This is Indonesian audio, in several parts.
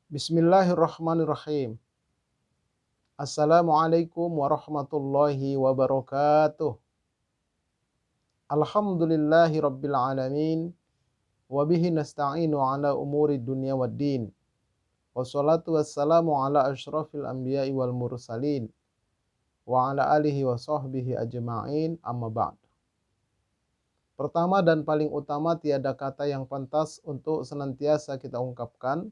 Bismillahirrahmanirrahim. Assalamualaikum warahmatullahi wabarakatuh. Alhamdulillahi rabbil alamin. Wabihi nasta'inu ala umuri dunya waddin. Wassalatu wassalamu ala ashrafil anbiya'i wal mursalin. Wa ala alihi wa sahbihi ajma'in, amma ba'd. Pertama dan paling utama, tiada kata yang pantas untuk senantiasa kita ungkapkan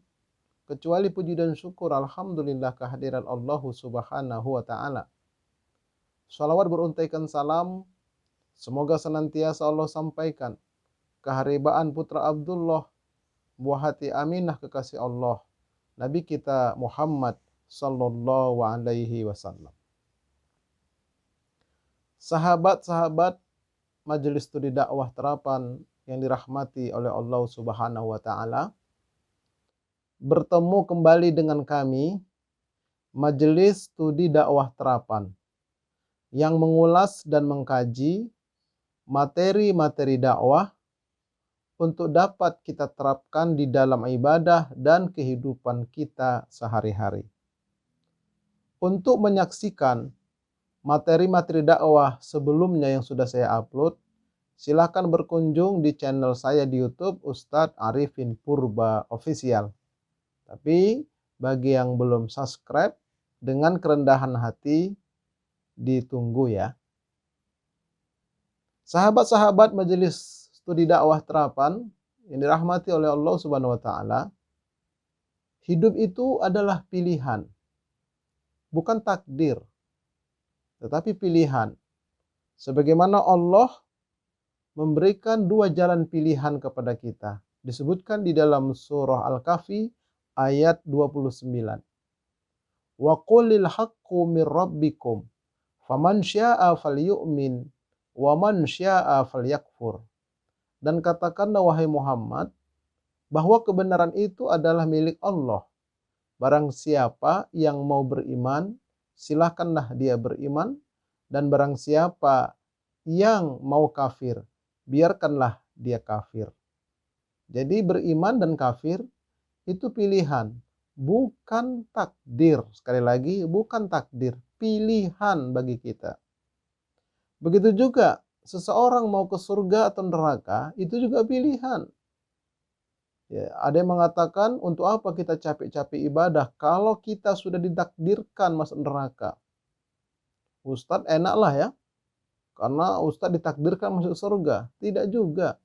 kecuali puji dan syukur alhamdulillah kehadiran Allah Subhanahu wa taala. Salawat beruntaikan salam semoga senantiasa Allah sampaikan keharibaan putra Abdullah, buah hati Aminah kekasih Allah, Nabi kita Muhammad sallallahu alaihi wasallam. Sahabat-sahabat Majelis Studi Dakwah Terapan yang dirahmati oleh Allah Subhanahu wa taala, bertemu kembali dengan kami Majelis Studi Dakwah Terapan yang mengulas dan mengkaji materi-materi dakwah untuk dapat kita terapkan di dalam ibadah dan kehidupan kita sehari-hari. Untuk menyaksikan materi-materi dakwah sebelumnya yang sudah saya upload, silakan berkunjung di channel saya di YouTube Ustadz Arifin Purba Official. Tapi bagi yang belum subscribe, dengan kerendahan hati ditunggu ya. Sahabat-sahabat Majelis Studi Dakwah Terapan yang dirahmati oleh Allah Subhanahu wa taala, hidup itu adalah pilihan. Bukan takdir, tetapi pilihan. Sebagaimana Allah memberikan dua jalan pilihan kepada kita. Disebutkan di dalam surah Al-Kahfi ayat 29. Wa qulil haqqu mir rabbikum faman syaa falyu'min wa man syaa falyakfur. Dan katakanlah wahai Muhammad bahwa kebenaran itu adalah milik Allah. Barang siapa yang mau beriman, silakanlah dia beriman, dan barang siapa yang mau kafir, biarkanlah dia kafir. Jadi beriman dan kafir itu pilihan, bukan takdir. Sekali lagi, bukan takdir, pilihan bagi kita. Begitu juga seseorang mau ke surga atau neraka, itu juga pilihan. Ya, ada yang mengatakan, untuk apa kita capek-capek ibadah kalau kita sudah ditakdirkan masuk neraka? Ustadz enaklah ya, karena Ustadz ditakdirkan masuk surga. Tidak juga.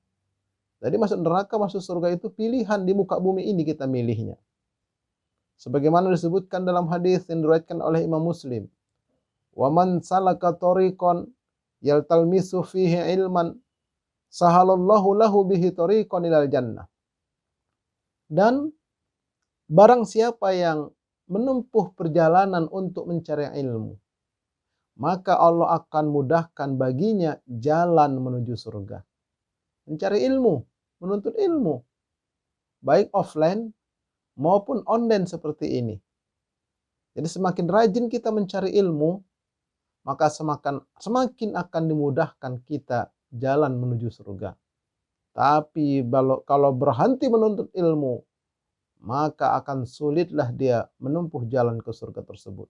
Jadi masuk neraka, masuk surga itu pilihan di muka bumi ini kita milihnya. Sebagaimana disebutkan dalam hadis yang diriwayatkan oleh Imam Muslim. Wa man salaka tariqan yaltalmisu fihi ilman sahalallahu lahu bihi tariqan ilal jannah. Dan barang siapa yang menempuh perjalanan untuk mencari ilmu, maka Allah akan mudahkan baginya jalan menuju surga. Mencari ilmu, menuntut ilmu, baik offline maupun online seperti ini. Jadi semakin rajin kita mencari ilmu, maka semakin akan dimudahkan kita jalan menuju surga. Tapi kalau berhenti menuntut ilmu, maka akan sulitlah dia menempuh jalan ke surga tersebut.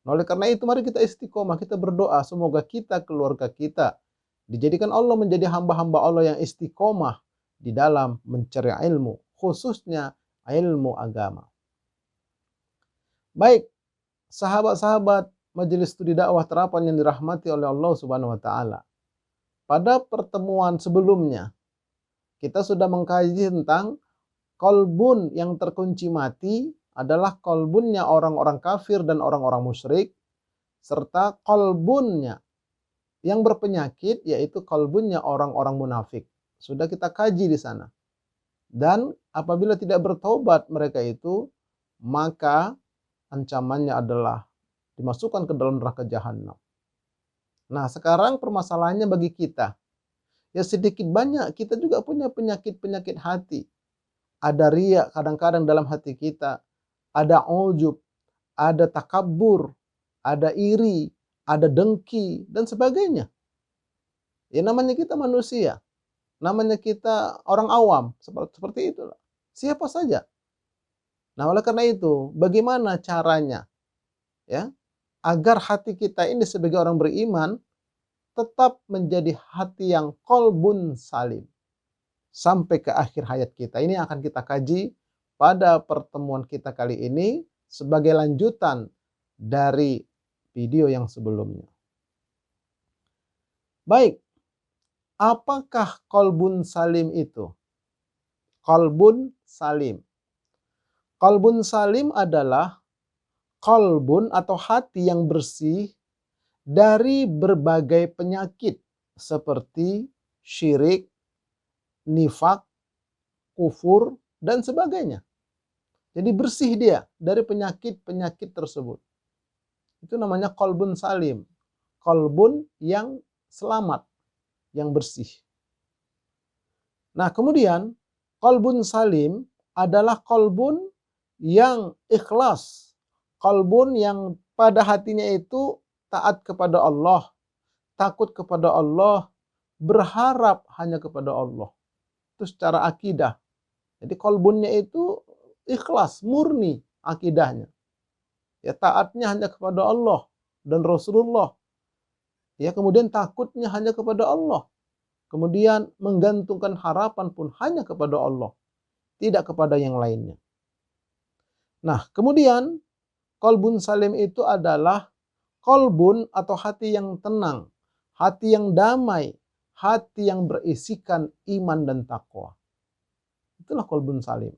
Nah, oleh karena itu mari kita istiqomah, kita berdoa semoga kita, keluarga kita dijadikan Allah menjadi hamba-hamba Allah yang istiqomah di dalam mencari ilmu, khususnya ilmu agama. Baik, sahabat-sahabat Majelis Studi Dakwah Terapan yang dirahmati oleh Allah Subhanahu wa taala. Pada pertemuan sebelumnya, kita sudah mengkaji tentang kolbun yang terkunci mati adalah kolbunnya orang-orang kafir dan orang-orang musyrik, serta kolbunnya yang berpenyakit yaitu kolbunnya orang-orang munafik. Sudah kita kaji di sana. Dan apabila tidak bertobat mereka itu, maka ancamannya adalah dimasukkan ke dalam neraka jahanam. Nah, sekarang permasalahannya bagi kita. Ya sedikit banyak kita juga punya penyakit-penyakit hati. Ada riya kadang-kadang dalam hati kita. Ada ujub, ada takabur, ada iri, ada dengki, dan sebagainya. Ya namanya kita manusia. Namanya kita orang awam. Seperti itulah. Siapa saja. Nah, oleh karena itu, bagaimana caranya ya agar hati kita ini sebagai orang beriman tetap menjadi hati yang qalbun salim sampai ke akhir hayat kita. Ini akan kita kaji pada pertemuan kita kali ini sebagai lanjutan dari video yang sebelumnya. Baik, apakah qalbun salim itu? Qalbun salim. Qalbun salim adalah qalbun atau hati yang bersih dari berbagai penyakit seperti syirik, nifak, kufur, dan sebagainya. Jadi bersih dia dari penyakit-penyakit tersebut. Itu namanya qalbun salim. Qalbun yang selamat, yang bersih. Nah, kemudian qalbun salim adalah qalbun yang ikhlas. Qalbun yang pada hatinya itu taat kepada Allah, takut kepada Allah, berharap hanya kepada Allah. Itu secara akidah. Jadi qalbunnya itu ikhlas, murni akidahnya. Ya, taatnya hanya kepada Allah dan Rasulullah. Ya, kemudian takutnya hanya kepada Allah. Kemudian menggantungkan harapan pun hanya kepada Allah, tidak kepada yang lainnya. Nah, kemudian qalbun salim itu adalah qalbun atau hati yang tenang, hati yang damai, hati yang berisikan iman dan takwa. Itulah qalbun salim.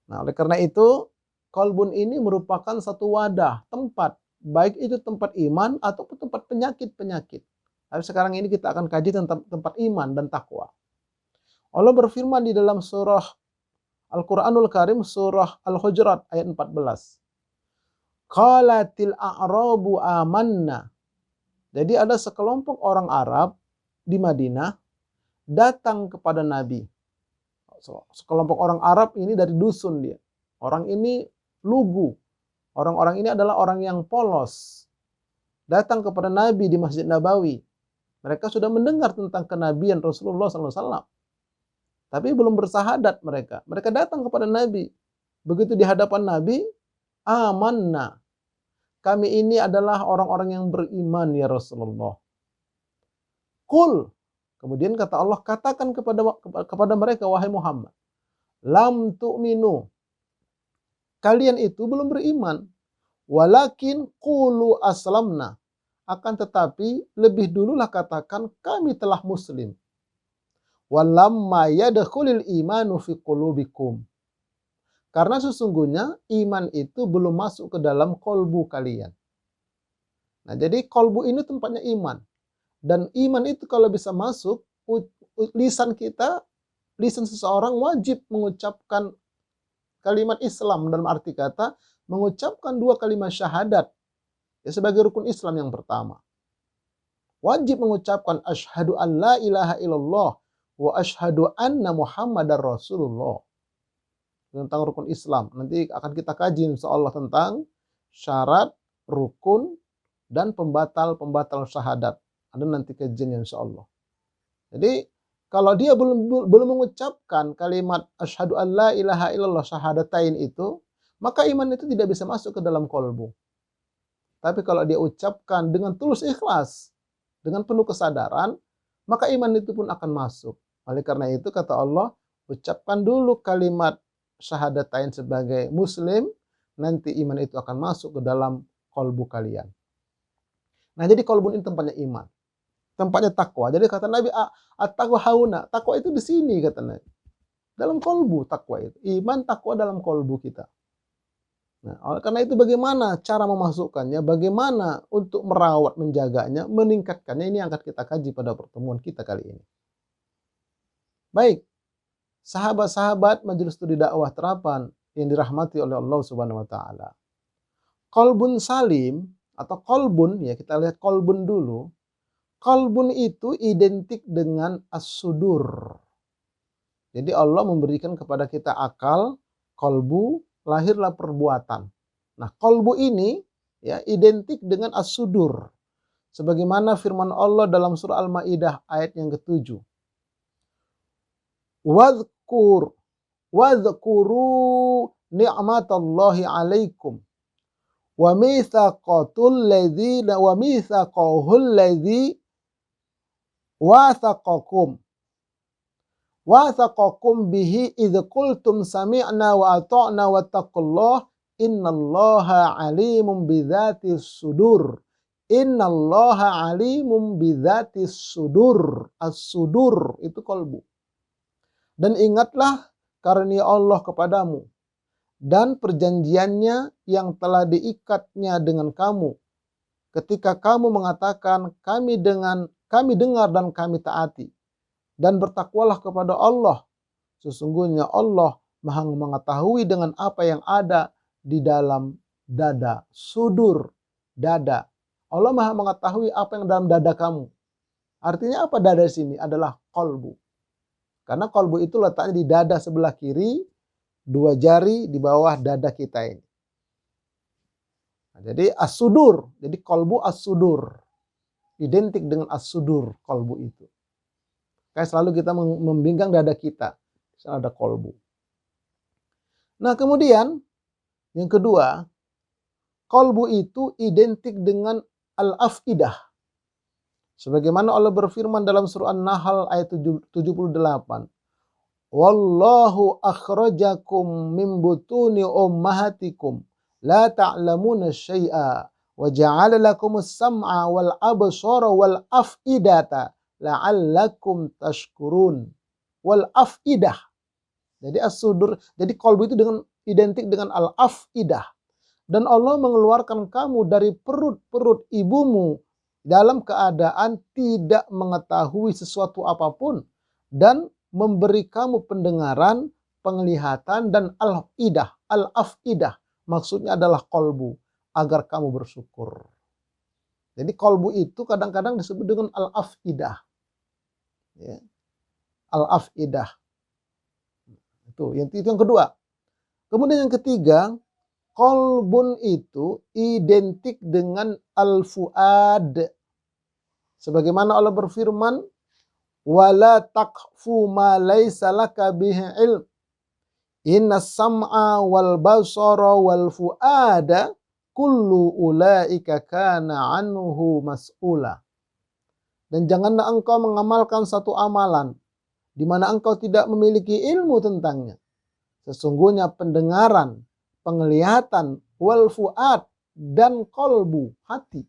Nah, oleh karena itu, qalbun ini merupakan satu wadah, tempat, baik itu tempat iman ataupun tempat penyakit-penyakit. Tapi sekarang ini kita akan kaji tentang tempat iman dan takwa. Allah berfirman di dalam surah Al-Quranul Karim, surah Al-Hujurat ayat 14. Qalatil a'rabu amanna. Jadi ada sekelompok orang Arab di Madinah datang kepada Nabi. Sekelompok orang Arab ini dari dusun dia. Orang ini lugu. Orang-orang ini adalah orang yang polos. Datang kepada Nabi di Masjid Nabawi. Mereka sudah mendengar tentang kenabian Rasulullah SAW. Tapi belum bersahadat mereka. Mereka datang kepada Nabi. Begitu di hadapan Nabi, amanna. Kami ini adalah orang-orang yang beriman ya Rasulullah. Qul. Kemudian kata Allah, katakan kepada mereka, wahai Muhammad. Lam tu'minu. Kalian itu belum beriman. Walakin qulu aslamna. Akan tetapi lebih dululah katakan kami telah muslim. Walamma yadkhulul imanu fi qulubikum. Karena sesungguhnya iman itu belum masuk ke dalam kolbu kalian. Nah, jadi kolbu ini tempatnya iman. Dan iman itu kalau bisa masuk, lisan kita, lisan seseorang wajib mengucapkan kalimat Islam dalam arti kata mengucapkan dua kalimat syahadat ya, sebagai rukun Islam yang pertama. Wajib mengucapkan asyhadu an la ilaha illallah wa asyhadu anna Muhammadar Rasulullah. Tentang rukun Islam. Nanti akan kita kaji insyaallah tentang syarat, rukun, dan pembatal syahadat. Ada nanti kajiannya insyaallah. Jadi kalau dia belum mengucapkan kalimat asyhadu an la ilaha illallah syahadatain itu, maka iman itu tidak bisa masuk ke dalam kolbu. Tapi kalau dia ucapkan dengan tulus ikhlas, dengan penuh kesadaran, maka iman itu pun akan masuk. Oleh karena itu kata Allah, ucapkan dulu kalimat syahadatain sebagai muslim, nanti iman itu akan masuk ke dalam kolbu kalian. Nah, jadi kolbu ini tempatnya iman. Tempatnya takwa. Jadi kata Nabi, at-taqwa hauna. Takwa itu di sini kata Nabi. Dalam kolbu takwa itu. Iman takwa dalam kolbu kita. Nah, oleh karena itu bagaimana cara memasukkannya, bagaimana untuk merawat, menjaganya, meningkatkannya, ini yang akan kita kaji pada pertemuan kita kali ini. Baik, sahabat-sahabat Majelis Studi Dakwah Terapan yang dirahmati oleh Allah Subhanahu wa taala. Qalbun salim atau qalbun, ya kita lihat qalbun dulu. Qalbun itu identik dengan as-sudur. Jadi Allah memberikan kepada kita akal, qalbu, lahirlah perbuatan. Nah, qalbu ini ya identik dengan as-sudur. Sebagaimana firman Allah dalam surah Al-Maidah ayat yang ke-7. Wadhkur wadhkuru ni'matallahi 'alaikum wa mitsaqatul ladzina wa mitsaqahul ladzi wathaqakum bihi idz qultum sami'na wa ata'na wattaqullaha innallaha 'alimun bidzatis sudur. Innallaha 'alimun bidzatis sudur. As-sudur itu qalbu. Dan ingatlah karunia Allah kepadamu dan perjanjiannya yang telah diikatnya dengan kamu ketika kamu mengatakan kami dengar dan kami taati, dan bertakwalah kepada Allah, sesungguhnya Allah Maha mengetahui dengan apa yang ada di dalam dada, sudur, dada. Allah Maha mengetahui apa yang dalam dada kamu. Artinya apa dada di sini? Adalah qalbu. Karena qalbu itu letaknya di dada sebelah kiri, 2 jari di bawah dada kita ini. Nah, jadi as-sudur, jadi qalbu as-sudur. Identik dengan as-sudur, qalbu itu. Kayak selalu kita membinggang dada kita. Di sana ada qalbu. Nah, kemudian yang kedua, qalbu itu identik dengan al-afidah. Sebagaimana Allah berfirman dalam surah An-Nahl ayat 78. Wallahu akhrajakum min butuni ummahatikum la ta'lamuna syai'a wa ja'ala lakumus sam'a wal absara wal afidata la'allakum tashkurun. Wal afidah. Jadi as-sudur, jadi qalbu itu identik dengan al-afidah. Dan Allah mengeluarkan kamu dari perut-perut ibumu dalam keadaan tidak mengetahui sesuatu apapun dan memberi kamu pendengaran, penglihatan, dan al-afidah. Al-afidah maksudnya adalah qalbu, agar kamu bersyukur. Jadi qalbu itu kadang-kadang disebut dengan al-afidah. Ya. Al-afidah. Itu yang kedua. Kemudian yang ketiga, qalbun itu identik dengan al-fuad. Sebagaimana Allah berfirman, wala taqfu ma laysa laka bihi ilm. Innas sam'a wal basara wal fuada kullu ulaika kana anhu mas'ula. Dan janganlah engkau mengamalkan satu amalan di mana engkau tidak memiliki ilmu tentangnya. Sesungguhnya pendengaran, penglihatan, wal fuad, dan kolbu, hati,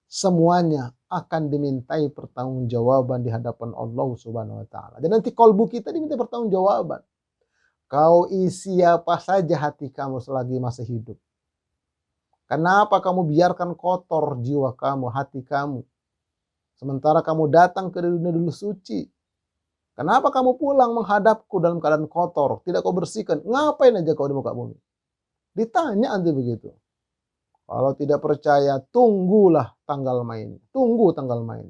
semuanya akan dimintai pertanggungjawaban di hadapan Allah Subhanahu wa taala. Dan nanti kolbu kita diminta pertanggungjawaban. Kau isi apa saja hati kamu selagi masih hidup. Kenapa kamu biarkan kotor jiwa kamu, hati kamu? Sementara kamu datang ke dunia dulu suci. Kenapa kamu pulang menghadapku dalam keadaan kotor? Tidak kau bersihkan. Ngapain aja kau di muka bumi? Ditanya nanti begitu. Kalau tidak percaya, tunggulah tanggal main. Tunggu tanggal main.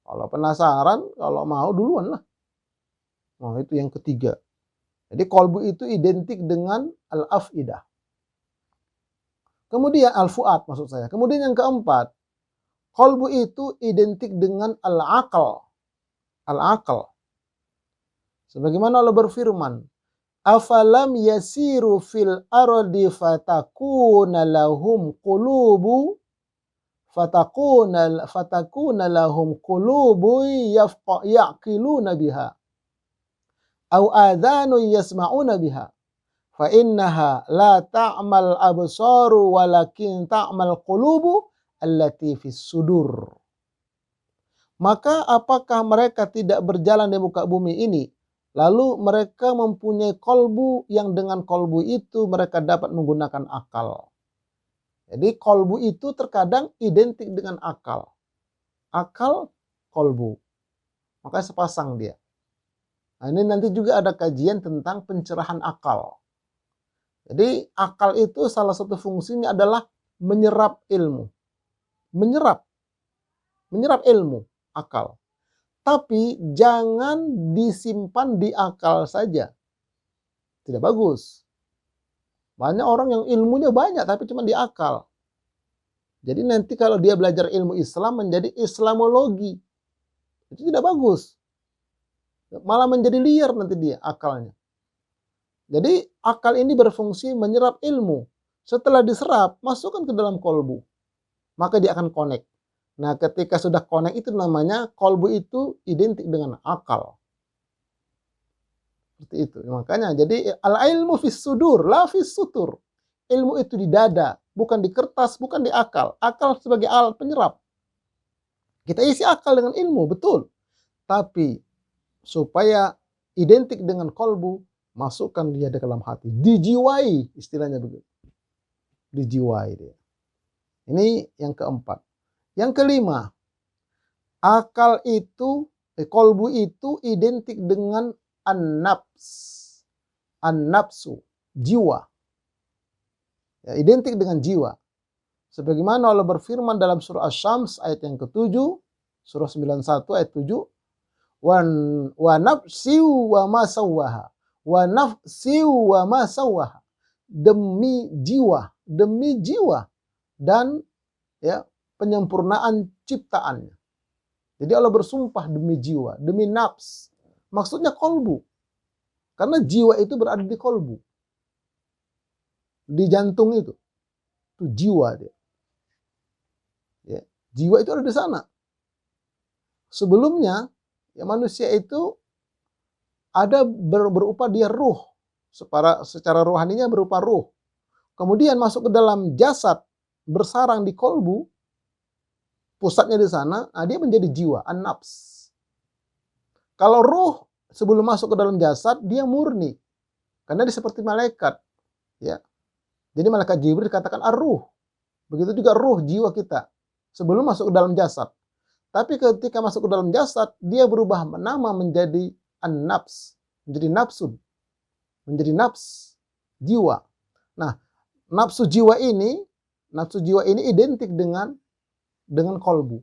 Kalau penasaran, kalau mau duluan lah. Nah, itu yang ketiga. Jadi qalbu itu identik dengan al-afidah. Kemudian al-fuad maksud saya. Kemudian yang keempat, qalbu itu identik dengan al-aql. Al-aql. Sebagaimana Allah berfirman, afalam yasiru fil ardi fatakuna lahum qulubu yaqiluna biha au adhanu yasma'una biha fa innaha la ta'mal absaru walakin ta'mal qulubu allati fis sudur. Maka apakah mereka tidak berjalan di muka bumi ini, lalu mereka mempunyai kolbu yang dengan kolbu itu mereka dapat menggunakan akal. Jadi kolbu itu terkadang identik dengan akal. Akal, kolbu. Makanya sepasang dia. Nah, ini nanti juga ada kajian tentang pencerahan akal. Jadi akal itu salah satu fungsinya adalah menyerap ilmu. Menyerap ilmu. Akal. Tapi jangan disimpan di akal saja. Tidak bagus. Banyak orang yang ilmunya banyak tapi cuma di akal. Jadi nanti kalau dia belajar ilmu Islam menjadi Islamologi. Itu tidak bagus. Malah menjadi liar nanti dia akalnya. Jadi akal ini berfungsi menyerap ilmu. Setelah diserap, masukkan ke dalam kolbu. Maka dia akan connect. Nah, ketika sudah connect itu namanya kolbu itu identik dengan akal. Seperti itu. Makanya jadi al-ilmu fis sudur, la fis sutur. Ilmu itu di dada, bukan di kertas, bukan di akal. Akal sebagai alat penyerap. Kita isi akal dengan ilmu, betul. Tapi supaya identik dengan kolbu, masukkan dia di dalam hati. Dijiwai, istilahnya begitu. Dijiwai dia. Ini yang keempat. Yang kelima, akal itu, kolbu itu identik dengan an-nafs. An-nafsu, jiwa. Ya, identik dengan jiwa. Sebagaimana Allah berfirman dalam surah Asy-Syams ayat yang ke-7, surah 91 ayat 7, wa nafsi wa ma sawwaha. Wa nafsi wa ma sawwaha. Demi jiwa dan ya penyempurnaan ciptaannya. Jadi Allah bersumpah demi jiwa, demi nafs. Maksudnya kolbu. Karena jiwa itu berada di kolbu. Di jantung itu. Itu jiwa dia. Ya, jiwa itu ada di sana. Sebelumnya ya manusia itu ada berupa dia ruh. Secara rohaninya berupa ruh. Kemudian masuk ke dalam jasad, bersarang di kolbu, pusatnya di sana, dia menjadi jiwa, an-nafs. Kalau ruh sebelum masuk ke dalam jasad, dia murni. Karena dia seperti malaikat. Ya. Jadi malaikat Jibril dikatakan ar-ruh. Begitu juga ruh, jiwa kita. Sebelum masuk ke dalam jasad. Tapi ketika masuk ke dalam jasad, dia berubah nama menjadi an-nafs. Menjadi nafsun. Menjadi nafs, jiwa. Nah, nafsu jiwa ini identik dengan kolbu.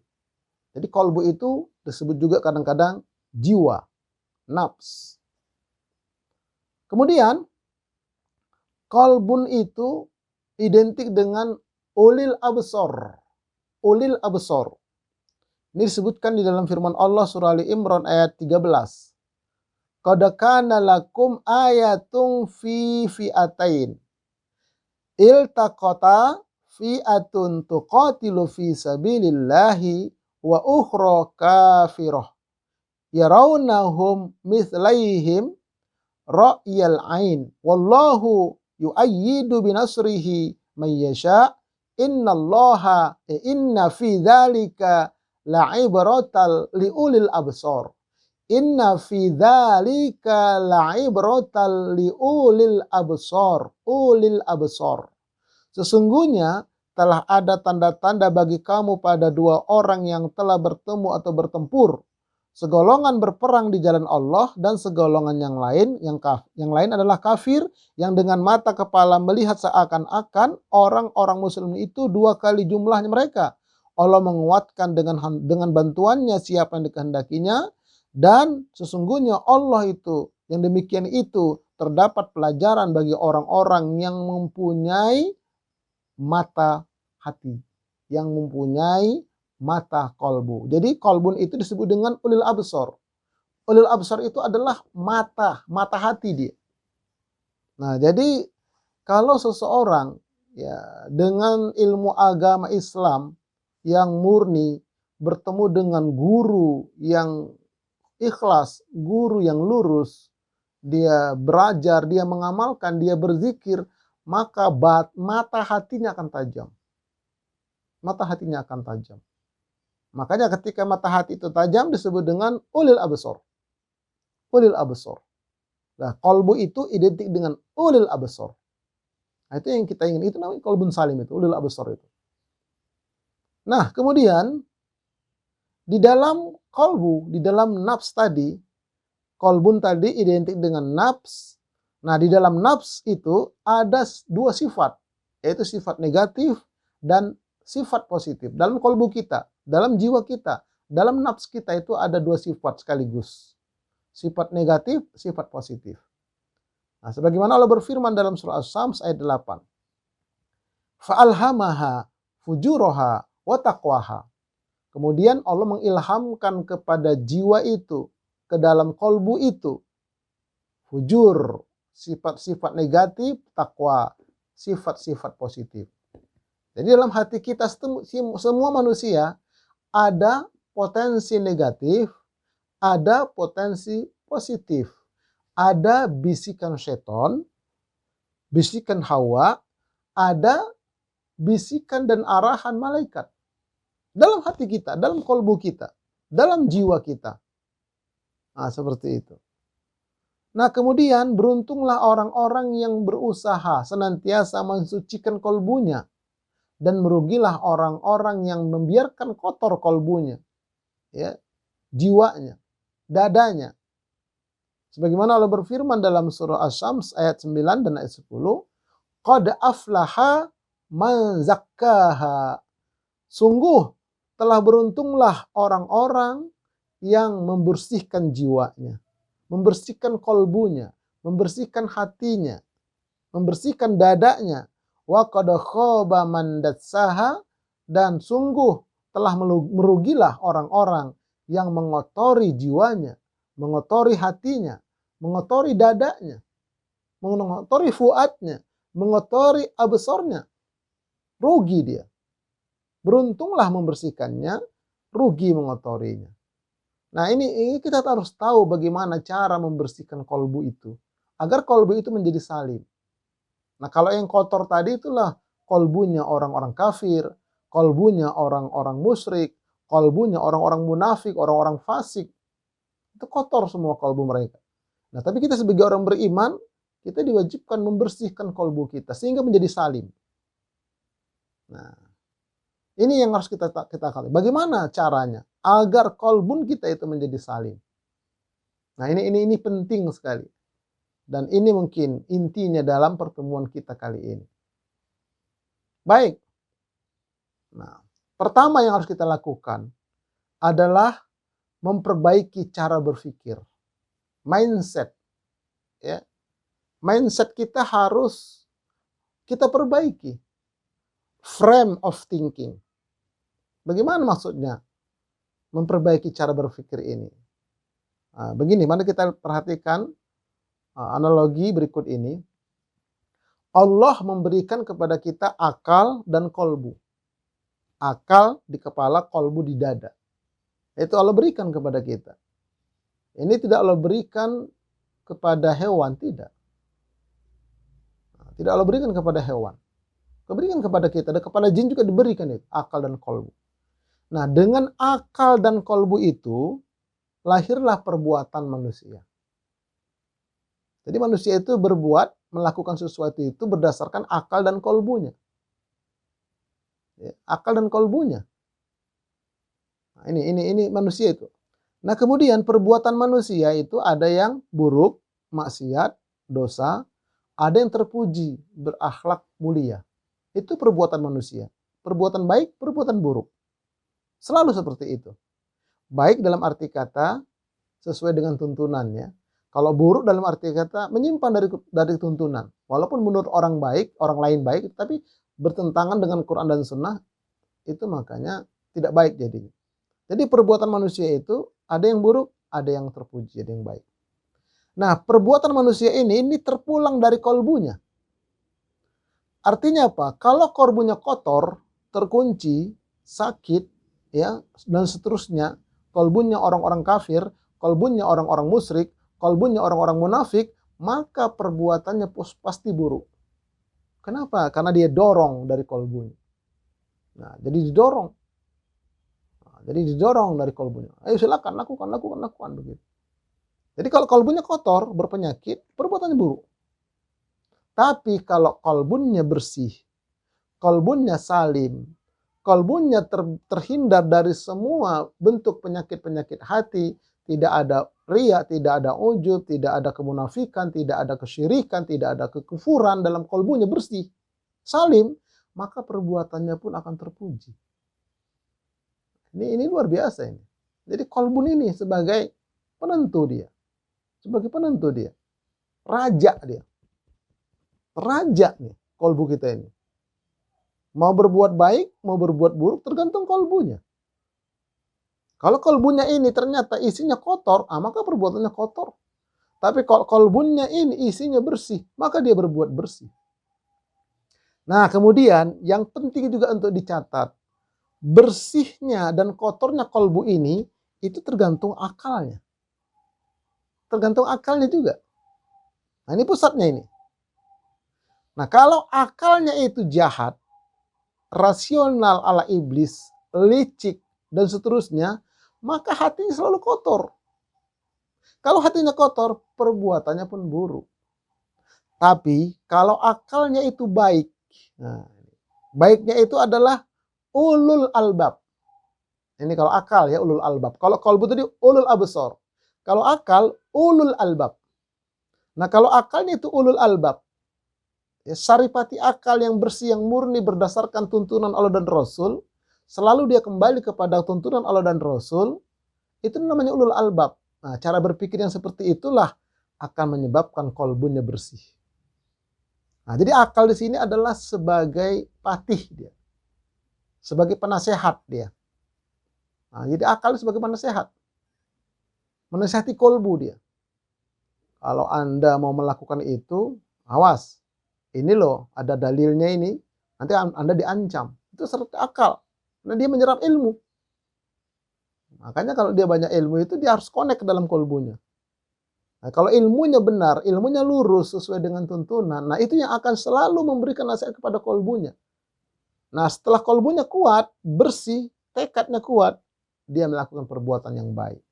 Jadi kolbu itu disebut juga kadang-kadang jiwa, nafs. Kemudian kolbun itu identik dengan ulil absor. Ulil absor. Ini disebutkan di dalam firman Allah surah Ali Imran ayat 13. Qad kana lakum ayatun fi fi'atain. Iltaqata fi'atun tuqatilu fi sabilillahi wa ukhra kafirah. Yarawnahum mithlaihim ra'yal ain. Wallahu yu'ayyidu binasrihi man yasha. Inna fi dzalika la'ibratal liulil absar. Inna fi dzalika la'ibratal liulil absar. Ulil absar. Sesungguhnya telah ada tanda-tanda bagi kamu pada dua orang yang telah bertemu atau bertempur. Segolongan berperang di jalan Allah dan segolongan yang lain adalah kafir yang dengan mata kepala melihat seakan-akan orang-orang muslim itu dua kali jumlahnya mereka. Allah menguatkan dengan bantuannya siapa yang dikehendakinya, dan sesungguhnya Allah itu yang demikian itu terdapat pelajaran bagi orang-orang yang mempunyai mata hati, yang mempunyai mata kolbu. Jadi kolbun itu disebut dengan ulil absor. Ulil absor itu adalah mata hati dia. Nah, jadi kalau seseorang ya dengan ilmu agama Islam yang murni bertemu dengan guru yang ikhlas, guru yang lurus, dia belajar, dia mengamalkan, dia berzikir, maka mata hatinya akan tajam. Mata hatinya akan tajam. Makanya ketika mata hati itu tajam disebut dengan ulil absor. Ulil absor. Nah, kolbu itu identik dengan ulil absor. Nah, itu yang kita ingin. Itu namanya kolbun salim itu, ulil absor itu. Nah, kemudian di dalam kolbu, di dalam nafs tadi, kolbun tadi identik dengan nafs. Nah, di dalam nafs itu ada dua sifat, yaitu sifat negatif dan sifat positif. Dalam kolbu kita, dalam jiwa kita, dalam nafs kita itu ada dua sifat sekaligus. Sifat negatif, sifat positif. Nah, sebagaimana Allah berfirman dalam surah Asy-Syams ayat 8. Fa'alhamaha fujuraha wa taqwaha. Kemudian Allah mengilhamkan kepada jiwa itu, ke dalam kolbu itu, fujur, sifat-sifat negatif, takwa, sifat-sifat positif. Jadi dalam hati kita semua manusia ada potensi negatif, ada potensi positif. Ada bisikan setan, bisikan Hawa, ada bisikan dan arahan malaikat. Dalam hati kita, dalam kolbu kita, dalam jiwa kita. Nah, seperti itu. Nah, kemudian beruntunglah orang-orang yang berusaha senantiasa mensucikan kolbunya. Dan merugilah orang-orang yang membiarkan kotor kolbunya. Ya, jiwanya, dadanya. Sebagaimana Allah berfirman dalam surah Asy-Syams ayat 9 dan ayat 10. Qad aflaha man zakkaha. Sungguh telah beruntunglah orang-orang yang membersihkan jiwanya, membersihkan kolbunya, membersihkan hatinya, membersihkan dadanya. Wa qad khaba man dassaha, dan sungguh telah merugilah orang-orang yang mengotori jiwanya, mengotori hatinya, mengotori dadanya, mengotori fuadnya, mengotori absornya. Rugi dia. Beruntunglah membersihkannya, rugi mengotorinya. Nah, ini kita harus tahu bagaimana cara membersihkan kolbu itu, agar kolbu itu menjadi salim. Nah, kalau yang kotor tadi itulah kolbunya orang-orang kafir, kolbunya orang-orang musyrik, kolbunya orang-orang munafik, orang-orang fasik. Itu kotor semua kolbu mereka. Nah, tapi kita sebagai orang beriman, kita diwajibkan membersihkan kolbu kita sehingga menjadi salim. Nah, ini yang harus kita kali. Bagaimana caranya agar kolbun kita itu menjadi salim? Nah, ini penting sekali. Dan ini mungkin intinya dalam pertemuan kita kali ini. Baik. Nah, pertama yang harus kita lakukan adalah memperbaiki cara berpikir. Mindset. Ya. Mindset kita harus kita perbaiki. Frame of thinking. Bagaimana maksudnya memperbaiki cara berpikir ini? Nah, begini, mari kita perhatikan analogi berikut ini. Allah memberikan kepada kita akal dan kolbu. Akal di kepala, kolbu di dada. Itu Allah berikan kepada kita. Ini tidak Allah berikan kepada hewan, tidak. Tidak Allah berikan kepada hewan. Diberikan kepada kita, dan kepada jin juga diberikan itu, akal dan kolbu. Nah, dengan akal dan kolbu itu, lahirlah perbuatan manusia. Jadi manusia itu berbuat, melakukan sesuatu itu berdasarkan akal dan kolbunya. Ya, akal dan kolbunya. Nah, ini manusia itu. Nah, kemudian perbuatan manusia itu ada yang buruk, maksiat, dosa, ada yang terpuji, berakhlak mulia. Itu perbuatan manusia. Perbuatan baik, perbuatan buruk. Selalu seperti itu. Baik dalam arti kata sesuai dengan tuntunannya. Kalau buruk dalam arti kata menyimpang dari tuntunan. Walaupun menurut orang baik, orang lain baik, tapi bertentangan dengan Quran dan Sunnah, itu makanya tidak baik jadinya. Jadi perbuatan manusia itu ada yang buruk, ada yang terpuji, ada yang baik. Nah, perbuatan manusia ini terpulang dari kolbunya. Artinya apa? Kalau kolbunya kotor, terkunci, sakit, ya, dan seterusnya, kolbunya orang-orang kafir, kolbunya orang-orang musyrik, kolbunya orang-orang munafik, maka perbuatannya pasti buruk. Kenapa? Karena dia dorong dari kolbunya. Nah, jadi didorong. Jadi didorong dari kolbunya. Ayo silakan, lakukan begitu. Jadi kalau kolbunya kotor, berpenyakit, perbuatannya buruk. Tapi kalau kolbunya bersih, kolbunya salim, kolbunya terhindar dari semua bentuk penyakit-penyakit hati, tidak ada riya, tidak ada ujub, tidak ada kemunafikan, tidak ada kesyirikan, tidak ada kekufuran, dalam kolbunya bersih, salim, maka perbuatannya pun akan terpuji. Ini luar biasa ini. Jadi kolbun ini sebagai penentu dia. Sebagai penentu dia. Raja dia. Raja nih kolbu kita ini. Mau berbuat baik, mau berbuat buruk tergantung kolbunya. Kalau kolbunya ini ternyata isinya kotor, maka perbuatannya kotor. Tapi kalau kolbunya ini isinya bersih, maka dia berbuat bersih. Nah, kemudian yang penting juga untuk dicatat, bersihnya dan kotornya kolbu ini itu tergantung akalnya. Tergantung akalnya juga. Nah, ini pusatnya ini. Nah, kalau akalnya itu jahat, rasional ala iblis, licik, dan seterusnya, maka hatinya selalu kotor. Kalau hatinya kotor, perbuatannya pun buruk. Tapi kalau akalnya itu baik, nah, baiknya itu adalah ulul albab. Ini kalau akal ya, ulul albab. Kalau kolbu tadi ulul absor. Kalau akal, ulul albab. Nah, kalau akalnya itu ulul albab, ya, saripati akal yang bersih, yang murni berdasarkan tuntunan Allah dan Rasul, selalu dia kembali kepada tuntunan Allah dan Rasul, itu namanya ulul albab. Nah, cara berpikir yang seperti itulah akan menyebabkan kolbunya bersih. Nah, jadi akal di sini adalah sebagai patih dia, sebagai penasehat dia. Nah, jadi akal sebagai penasehat, menasehati kolbu dia. Kalau Anda mau melakukan itu, awas. Ini loh, ada dalilnya ini. Nanti Anda diancam. Itu serta akal. Karena dia menyerap ilmu. Makanya kalau dia banyak ilmu itu, dia harus connect ke dalam kolbunya. Nah, kalau ilmunya benar, ilmunya lurus sesuai dengan tuntunan, nah itu yang akan selalu memberikan nasihat kepada kolbunya. Nah, setelah kolbunya kuat, bersih, tekadnya kuat, dia melakukan perbuatan yang baik.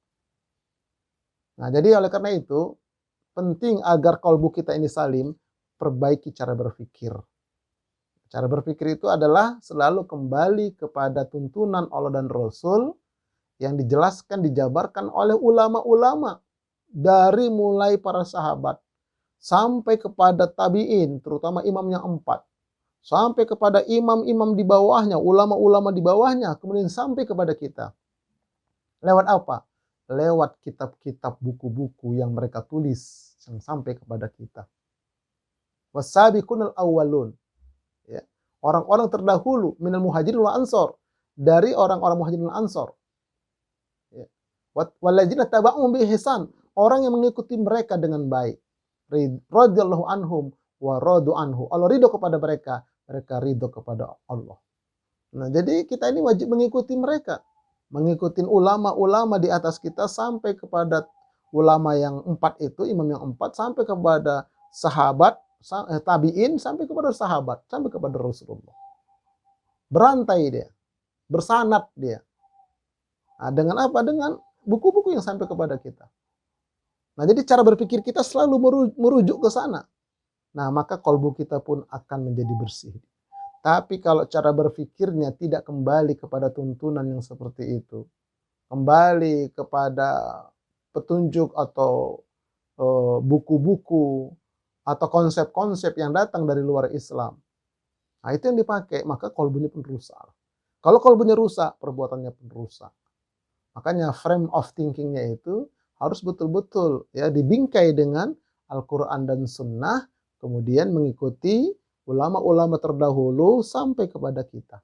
Nah, jadi oleh karena itu, penting agar kolbu kita ini salim, perbaiki cara berpikir. Cara berpikir itu adalah selalu kembali kepada tuntunan Allah dan Rasul yang dijelaskan, dijabarkan oleh ulama-ulama dari mulai para sahabat sampai kepada tabi'in, terutama imam yang 4, sampai kepada imam-imam di bawahnya, ulama-ulama di bawahnya, kemudian sampai kepada kita. Lewat apa? Lewat kitab-kitab, buku-buku yang mereka tulis yang sampai kepada kita. Wasabiqunal awwalun, ya, orang-orang terdahulu minal muhajirin wal ansor, dari orang-orang muhajirin wal ansor, ya, walladzina taba'uhum bi ihsan, orang yang mengikuti mereka dengan baik, radhiyallahu anhum wa radu anhu, Allah ridho kepada mereka, mereka ridho kepada Allah. Nah, jadi kita ini wajib mengikuti mereka, mengikuti ulama-ulama di atas kita sampai kepada ulama yang 4 itu, imam yang 4, sampai kepada sahabat, tabi'in, sampai kepada sahabat, sampai kepada Rasulullah. Berantai dia, bersanad dia. Nah, dengan apa? Dengan buku-buku yang sampai kepada kita. Nah, jadi cara berpikir kita selalu merujuk ke sana. Nah, maka kolbu kita pun akan menjadi bersih. Tapi kalau cara berpikirnya tidak kembali kepada tuntunan yang seperti itu, kembali kepada petunjuk atau buku-buku atau konsep-konsep yang datang dari luar Islam, nah itu yang dipakai, maka kolbunya pun rusak. Kalau kolbunya rusak, perbuatannya pun rusak. Makanya frame of thinking-nya itu harus betul-betul ya dibingkai dengan Al-Quran dan Sunnah, kemudian mengikuti ulama-ulama terdahulu sampai kepada kita.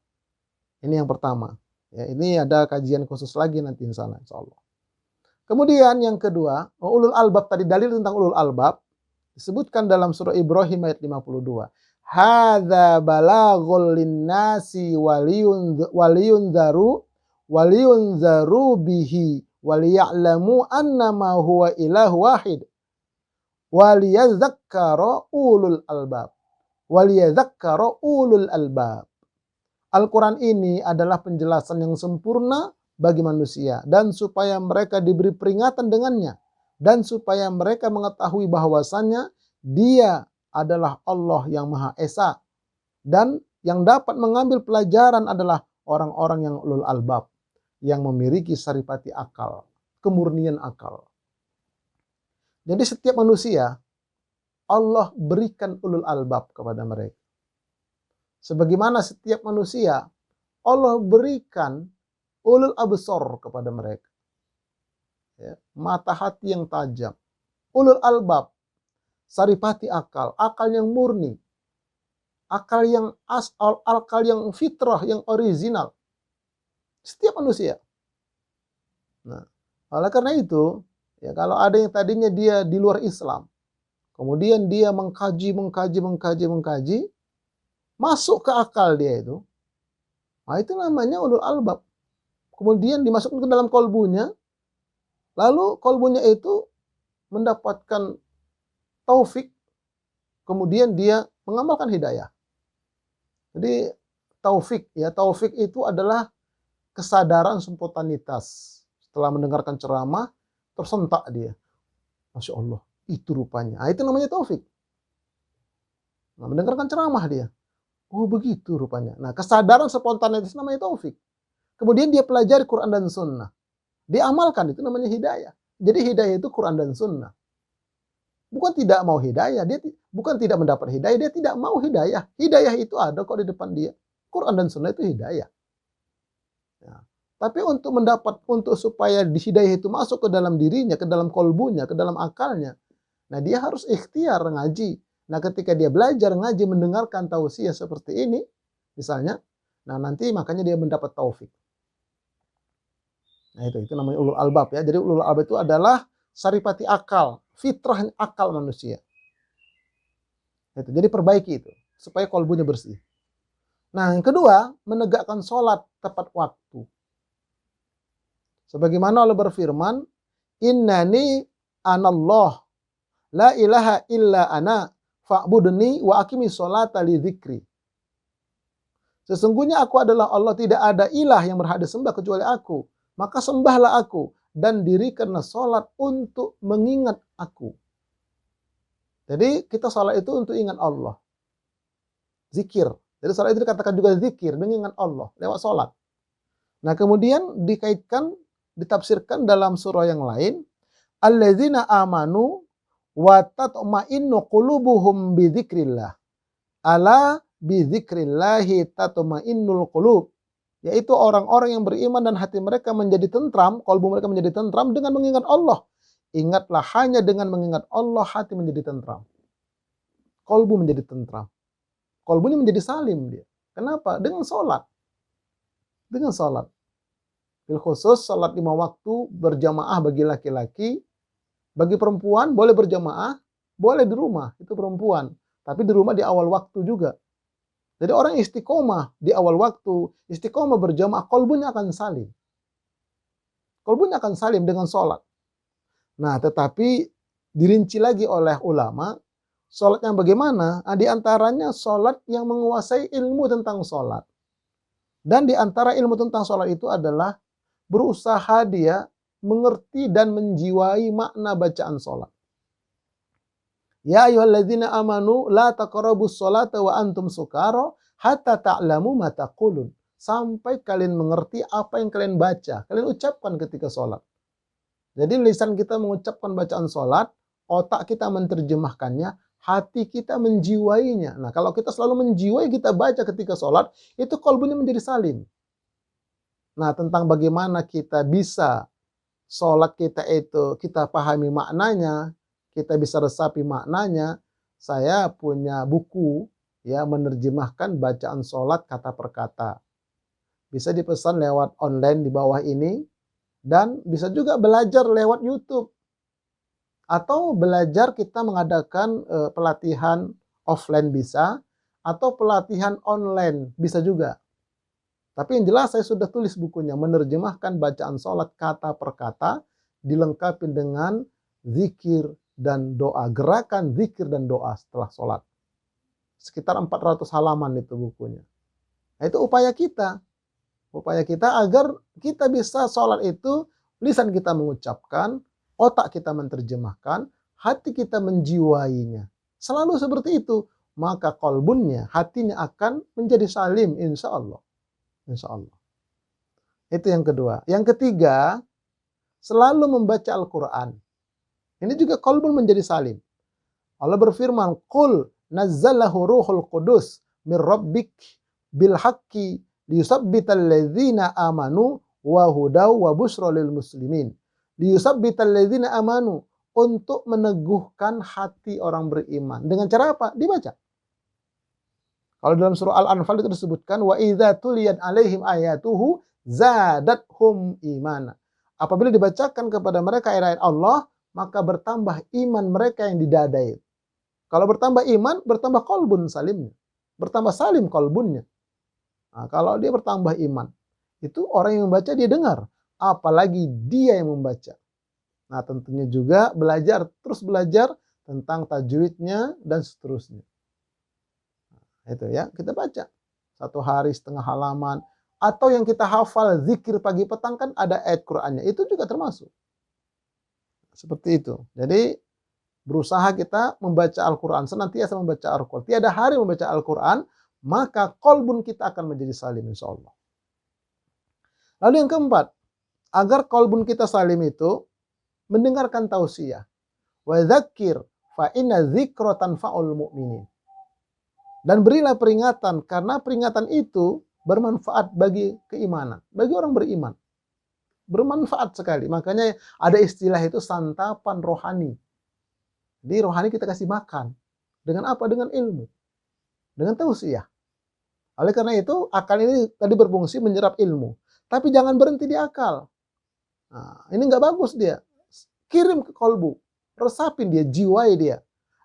Ini yang pertama. Ya, ini ada kajian khusus lagi nanti insya Allah. Kemudian yang kedua, ulul albab tadi, dalil tentang ulul albab disebutkan dalam surah Ibrahim ayat 52. Hadza balaghul linnasi waliyunzaru bihi waliya'lamu annama huwa ilahu wahid waliyadzakkara ulul albab. Waliyadzakkara ulul albab. Al-Quran ini adalah penjelasan yang sempurna bagi manusia, dan supaya mereka diberi peringatan dengannya, dan supaya mereka mengetahui bahwasannya Dia adalah Allah yang Maha Esa, dan yang dapat mengambil pelajaran adalah orang-orang yang ulul albab, yang memiliki saripati akal, kemurnian akal. Jadi setiap manusia Allah berikan ulul albab kepada mereka. Sebagaimana setiap manusia Allah berikan ulul absor kepada mereka. Ya, mata hati yang tajam. Ulul albab, saripati akal, akal yang murni, akal yang akal yang fitrah, yang original. Setiap manusia. Nah, oleh karena itu, Ya, kalau ada yang tadinya dia di luar Islam, kemudian dia mengkaji, masuk ke akal dia itu. Nah, itu namanya ulul albab. Kemudian dimasukkan ke dalam kolbunya, lalu kolbunya itu mendapatkan taufik, kemudian dia mengamalkan hidayah. Jadi taufik itu adalah kesadaran spontanitas. Setelah mendengarkan ceramah, tersentak dia. Masya Allah, itu rupanya. Nah, itu namanya taufik. Nah, mendengarkan ceramah dia. Oh, begitu rupanya. Nah, kesadaran spontanitas namanya taufik. Kemudian dia pelajari Quran dan Sunnah. Dia amalkan, itu namanya hidayah. Jadi hidayah itu Quran dan Sunnah. Bukan tidak mau hidayah, dia bukan tidak mendapat hidayah, dia tidak mau hidayah. Hidayah itu ada kok di depan dia. Quran dan Sunnah itu hidayah. Ya. Tapi untuk supaya hidayah itu masuk ke dalam dirinya, ke dalam kolbunya, ke dalam akalnya, nah dia harus ikhtiar ngaji. Nah ketika dia belajar ngaji, mendengarkan tausiah seperti ini, misalnya, nah nanti makanya dia mendapat taufik. Nah itu namanya ulul albab ya. Jadi ulul albab itu adalah saripati akal, fitrah akal manusia. Itu. Jadi perbaiki itu supaya kolbunya bersih. Nah yang kedua, menegakkan sholat tepat waktu. Sebagaimana Allah berfirman, Innani anallah, la ilaha illa ana, fa'budni wa aqimi sholata li dzikri. Sesungguhnya aku adalah Allah, tidak ada ilah yang berhak disembah kecuali aku. Maka sembahlah aku dan dirikanlah sholat untuk mengingat aku. Jadi kita sholat itu untuk ingat Allah. Zikir. Jadi sholat itu dikatakan juga zikir, mengingat Allah lewat sholat. Nah kemudian dikaitkan, ditafsirkan dalam surah yang lain, alladzina amanu wa tatma'innu qulubuhum bi dzikrillah. Ala bi dzikrillahi tatma'innul qulub. Yaitu orang-orang yang beriman dan hati mereka menjadi tentram, kalbu mereka menjadi tentram dengan mengingat Allah. Ingatlah, hanya dengan mengingat Allah hati menjadi tentram. Kalbu menjadi tentram. Kalbunya menjadi salim dia. Kenapa? Dengan sholat. Dengan sholat. Bil khusus sholat 5 waktu berjamaah bagi laki-laki. Bagi perempuan boleh berjamaah, boleh di rumah, itu perempuan. Tapi di rumah di awal waktu juga. Jadi orang istiqomah di awal waktu, istiqomah berjamaah, kolbunya akan salim. Kolbunya akan salim dengan sholat. Nah, tetapi dirinci lagi oleh ulama, sholat yang bagaimana? Nah, di antaranya sholat yang menguasai ilmu tentang sholat. Dan di antara ilmu tentang sholat itu adalah berusaha dia mengerti dan menjiwai makna bacaan sholat. Ya ayyuhalladzina amanu la taqrabus sholata wa antum sukara hatta ta'lamu ma taqulun. Sampai kalian mengerti apa yang kalian baca, kalian ucapkan ketika sholat. Jadi lisan kita mengucapkan bacaan sholat, otak kita menerjemahkannya, hati kita menjiwainya. Nah kalau kita selalu menjiwai, kita baca ketika sholat, itu qalbunya menjadi salim. Nah tentang bagaimana kita bisa sholat kita itu, kita pahami maknanya, kita bisa resapi maknanya, saya punya buku ya menerjemahkan bacaan sholat kata per kata. Bisa dipesan lewat online di bawah ini, dan bisa juga belajar lewat YouTube. Atau belajar kita mengadakan pelatihan offline bisa, atau pelatihan online bisa juga. Tapi yang jelas saya sudah tulis bukunya, menerjemahkan bacaan sholat kata per kata, dilengkapi dengan zikir dan doa, gerakan zikir dan doa setelah sholat. Sekitar 400 halaman itu bukunya. Nah, itu upaya kita. Upaya kita agar kita bisa sholat itu, lisan kita mengucapkan, otak kita menerjemahkan, hati kita menjiwainya. Selalu seperti itu. Maka kolbunnya, hatinya akan menjadi salim, insya Allah. Insya Allah. Itu yang kedua. Yang ketiga, selalu membaca Al-Quran. Ini juga qalbun menjadi salim. Allah berfirman, Qul nazzalahu ruhul qudus min rabbik bil haqqi liyusabbital ladzina amanu wa hudaw wa busyra lil muslimin. Liyusabbital ladzina amanu, untuk meneguhkan hati orang beriman. Dengan cara apa? Dibaca. Kalau dalam surah Al-Anfal itu disebutkan, wa idza tuliyat alaihim ayatuhu zadathum imana. Apabila dibacakan kepada mereka ayat-ayat Allah, maka bertambah iman mereka yang di dada itu. Kalau bertambah iman, bertambah kolbun salimnya. Bertambah salim kolbunnya. Nah, kalau dia bertambah iman, itu orang yang membaca dia dengar. Apalagi dia yang membaca. Nah, tentunya juga terus belajar tentang tajwidnya dan seterusnya. Nah, itu ya, kita baca. 1 hari setengah halaman. Atau yang kita hafal zikir pagi petang kan ada ayat Qur'annya. Itu juga termasuk. Seperti itu. Jadi berusaha kita membaca Al-Quran, senantiasa membaca Al-Quran. Tiada hari membaca Al-Quran, maka kolbun kita akan menjadi salim insya Allah. Lalu yang keempat, agar kolbun kita salim itu, mendengarkan tausiah. Wa dzakir fa inna dzikra tanfa'ul mu'minin. Dan berilah peringatan, karena peringatan itu bermanfaat bagi keimanan, bagi orang beriman. Bermanfaat sekali. Makanya ada istilah itu santapan rohani. Di rohani kita kasih makan. Dengan apa? Dengan ilmu. Dengan tausiah. Oleh karena itu, akal ini tadi berfungsi menyerap ilmu. Tapi jangan berhenti di akal. Nah, ini nggak bagus dia. Kirim ke kolbu. Resapin dia, jiwai dia.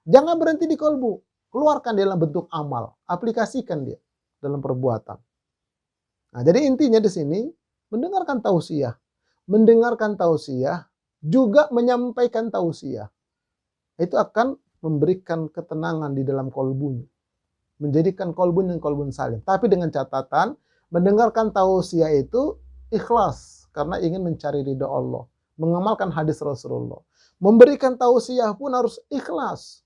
Jangan berhenti di kolbu. Keluarkan dia dalam bentuk amal. Aplikasikan dia dalam perbuatan. Nah, jadi intinya di sini, mendengarkan tausiah. Mendengarkan tausiah, juga menyampaikan tausiah. Itu akan memberikan ketenangan di dalam kolbunya. Menjadikan kolbun yang kolbun salim. Tapi dengan catatan, mendengarkan tausiah itu ikhlas. Karena ingin mencari ridha Allah. Mengamalkan hadis Rasulullah. Memberikan tausiah pun harus ikhlas.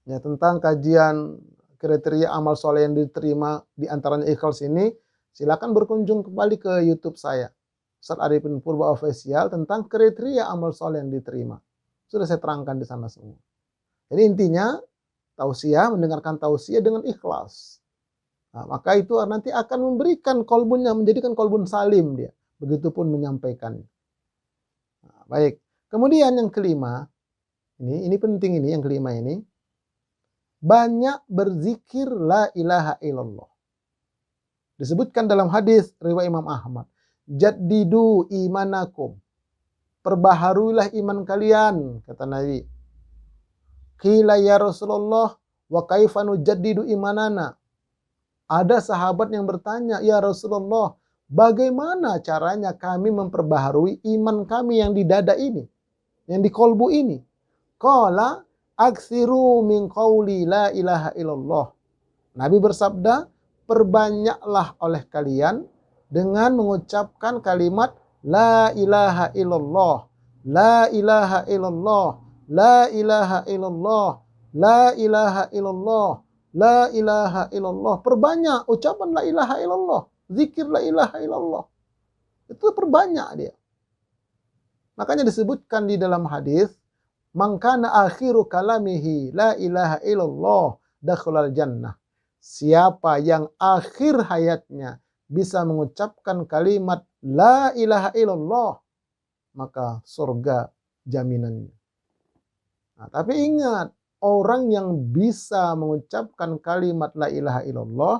Ya, tentang kajian kriteria amal soleh yang diterima di antaranya ikhlas ini, silakan berkunjung kembali ke YouTube saya. Ustaz Arifin Purba Official tentang kriteria amal soleh yang diterima. Sudah saya terangkan di sana semua. Jadi intinya, tausiah, mendengarkan tausiah dengan ikhlas. Nah, maka itu nanti akan memberikan kolbunnya, menjadikan kolbun salim dia. Begitupun menyampaikannya. Nah, baik. Kemudian yang kelima, ini penting ini, yang kelima ini. Banyak berzikir la ilaha illallah. Disebutkan dalam hadis riwayat Imam Ahmad. Jaddidu imanakum. Perbaharuilah iman kalian, kata Nabi. Qila ya Rasulullah, wa kaifa nujaddidu imanana? Ada sahabat yang bertanya, ya Rasulullah, bagaimana caranya kami memperbaharui iman kami yang di dada ini, yang di kolbu ini? Qala aksiru min qawli la ilaha illallah. Nabi bersabda, perbanyaklah oleh kalian dengan mengucapkan kalimat la ilaha illallah, la ilaha illallah, la ilaha illallah, la ilaha illallah, la ilaha illallah. Perbanyak ucapan la ilaha illallah, zikir la ilaha illallah. Itu perbanyak dia. Makanya disebutkan di dalam hadis, man kana akhiru kalamihi la ilaha illallah dakhalal jannah. Siapa yang akhir hayatnya bisa mengucapkan kalimat la ilaha illallah, maka surga jaminannya. Nah, tapi ingat, orang yang bisa mengucapkan kalimat la ilaha illallah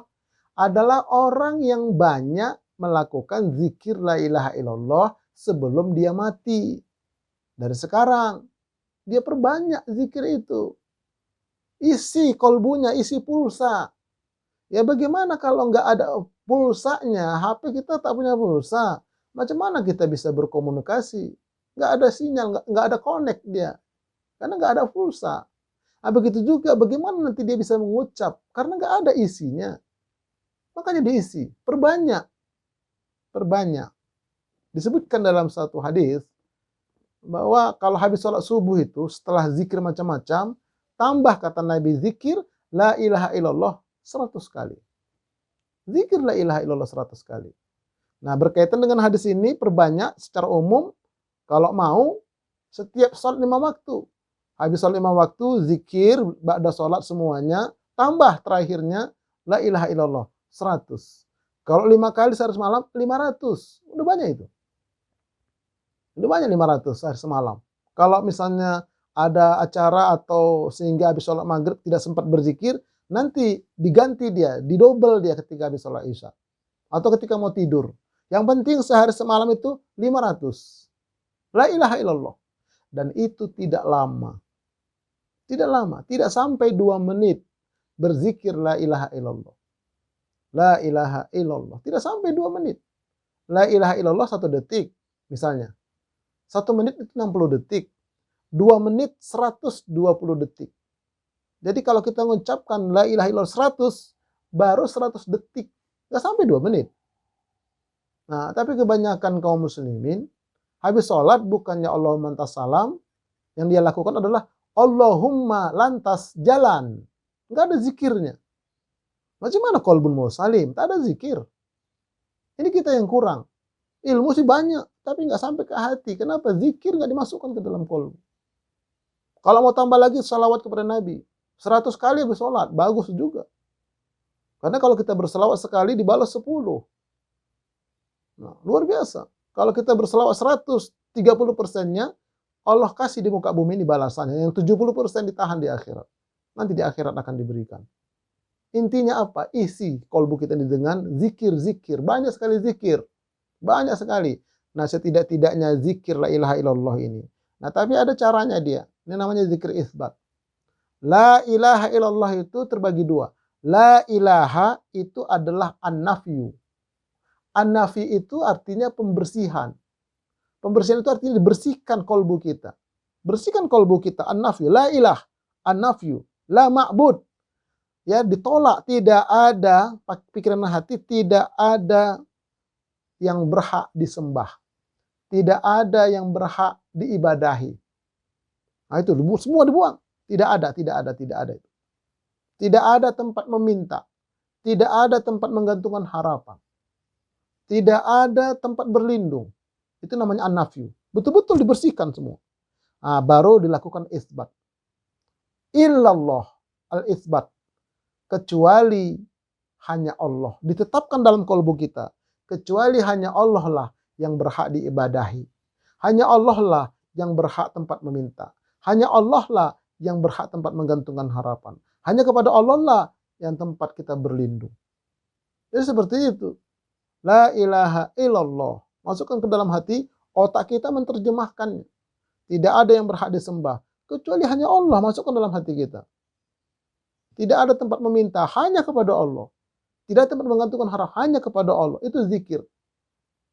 adalah orang yang banyak melakukan zikir la ilaha illallah sebelum dia mati. Dari sekarang, dia perbanyak zikir itu. Isi kolbunya, isi pulsa. Ya bagaimana kalau nggak ada pulsanya, HP kita tak punya pulsa. Macam mana kita bisa berkomunikasi? Nggak ada sinyal, nggak ada connect dia. Karena nggak ada pulsa. Nah, begitu juga bagaimana nanti dia bisa mengucap? Karena nggak ada isinya. Makanya diisi, perbanyak. Perbanyak. Disebutkan dalam satu hadis, bahwa kalau habis sholat subuh itu, setelah zikir macam-macam, tambah kata Nabi zikir, la ilaha illallah 100 kali. Zikir la ilaha illallah 100 kali. Nah, berkaitan dengan hadis ini, perbanyak secara umum, kalau mau, setiap sholat 5 waktu. Habis sholat 5 waktu, zikir, ba'da sholat semuanya, tambah terakhirnya, la ilaha illallah 100. Kalau 5 kali sehari semalam, 500. Udah banyak itu. Udah banyak 500 sehari semalam. Kalau misalnya ada acara atau sehingga habis sholat maghrib tidak sempat berzikir, nanti diganti dia, didobel dia ketika habis sholat isya. Atau ketika mau tidur. Yang penting sehari semalam itu 500. La ilaha illallah. Dan itu tidak lama. Tidak lama, tidak sampai 2 menit berzikir la ilaha illallah. La ilaha illallah. Tidak sampai 2 menit. La ilaha illallah 1 detik misalnya. 1 menit itu 60 detik. 2 menit 120 detik. Jadi kalau kita mengucapkan la ilaha illallah 100, baru 100 detik. Nggak sampai 2 menit. Nah, tapi kebanyakan kaum muslimin, habis sholat bukannya Allahumma antas salam, yang dia lakukan adalah Allahumma lantas jalan. Nggak ada zikirnya. Macam mana qalbun mau salim? Tak ada zikir. Ini kita yang kurang. Ilmu sih banyak, tapi nggak sampai ke hati. Kenapa? Zikir nggak dimasukkan ke dalam qalbu. Kalau mau tambah lagi salawat kepada Nabi, 100 kali habis sholat, bagus juga. Karena kalau kita berselawat sekali dibalas 10. Nah, luar biasa. Kalau kita berselawat 100, 30%-nya Allah kasih di muka bumi ini balasannya. Yang 70% ditahan di akhirat. Nanti di akhirat akan diberikan. Intinya apa? Isi kolbu kita ini dengan zikir-zikir. Banyak sekali zikir. Banyak sekali. Nah, setidak-tidaknya zikir la ilaha illallah ini. Nah, tapi ada caranya dia. Ini namanya zikir isbat. La ilaha illallah itu terbagi 2. La ilaha itu adalah an-nafyu. An-nafi itu artinya pembersihan. Pembersihan itu artinya dibersihkan kolbu kita. Bersihkan kolbu kita. An-nafyu. La ilah. An-nafyu. La ma'bud. Ya, ditolak. Tidak ada, pikiran hati, tidak ada yang berhak disembah. Tidak ada yang berhak diibadahi. Nah itu, semua dibuang. Tidak ada. Itu. Tidak ada tempat meminta. Tidak ada tempat menggantungkan harapan. Tidak ada tempat berlindung. Itu namanya an-nafyu. Betul-betul dibersihkan semua. Nah, baru dilakukan isbat. Illallah al-isbat. Kecuali hanya Allah. Ditetapkan dalam kalbu kita. Kecuali hanya Allah lah yang berhak diibadahi. Hanya Allah lah yang berhak tempat meminta. Hanya Allah lah yang berhak tempat menggantungkan harapan. Hanya kepada Allah lah yang tempat kita berlindung. Jadi seperti itu. La ilaha illallah. Masukkan ke dalam hati, otak kita menerjemahkannya. Tidak ada yang berhak disembah. Kecuali hanya Allah, masukkan dalam hati kita. Tidak ada tempat meminta, hanya kepada Allah. Tidak ada tempat menggantungkan harap, hanya kepada Allah. Itu zikir.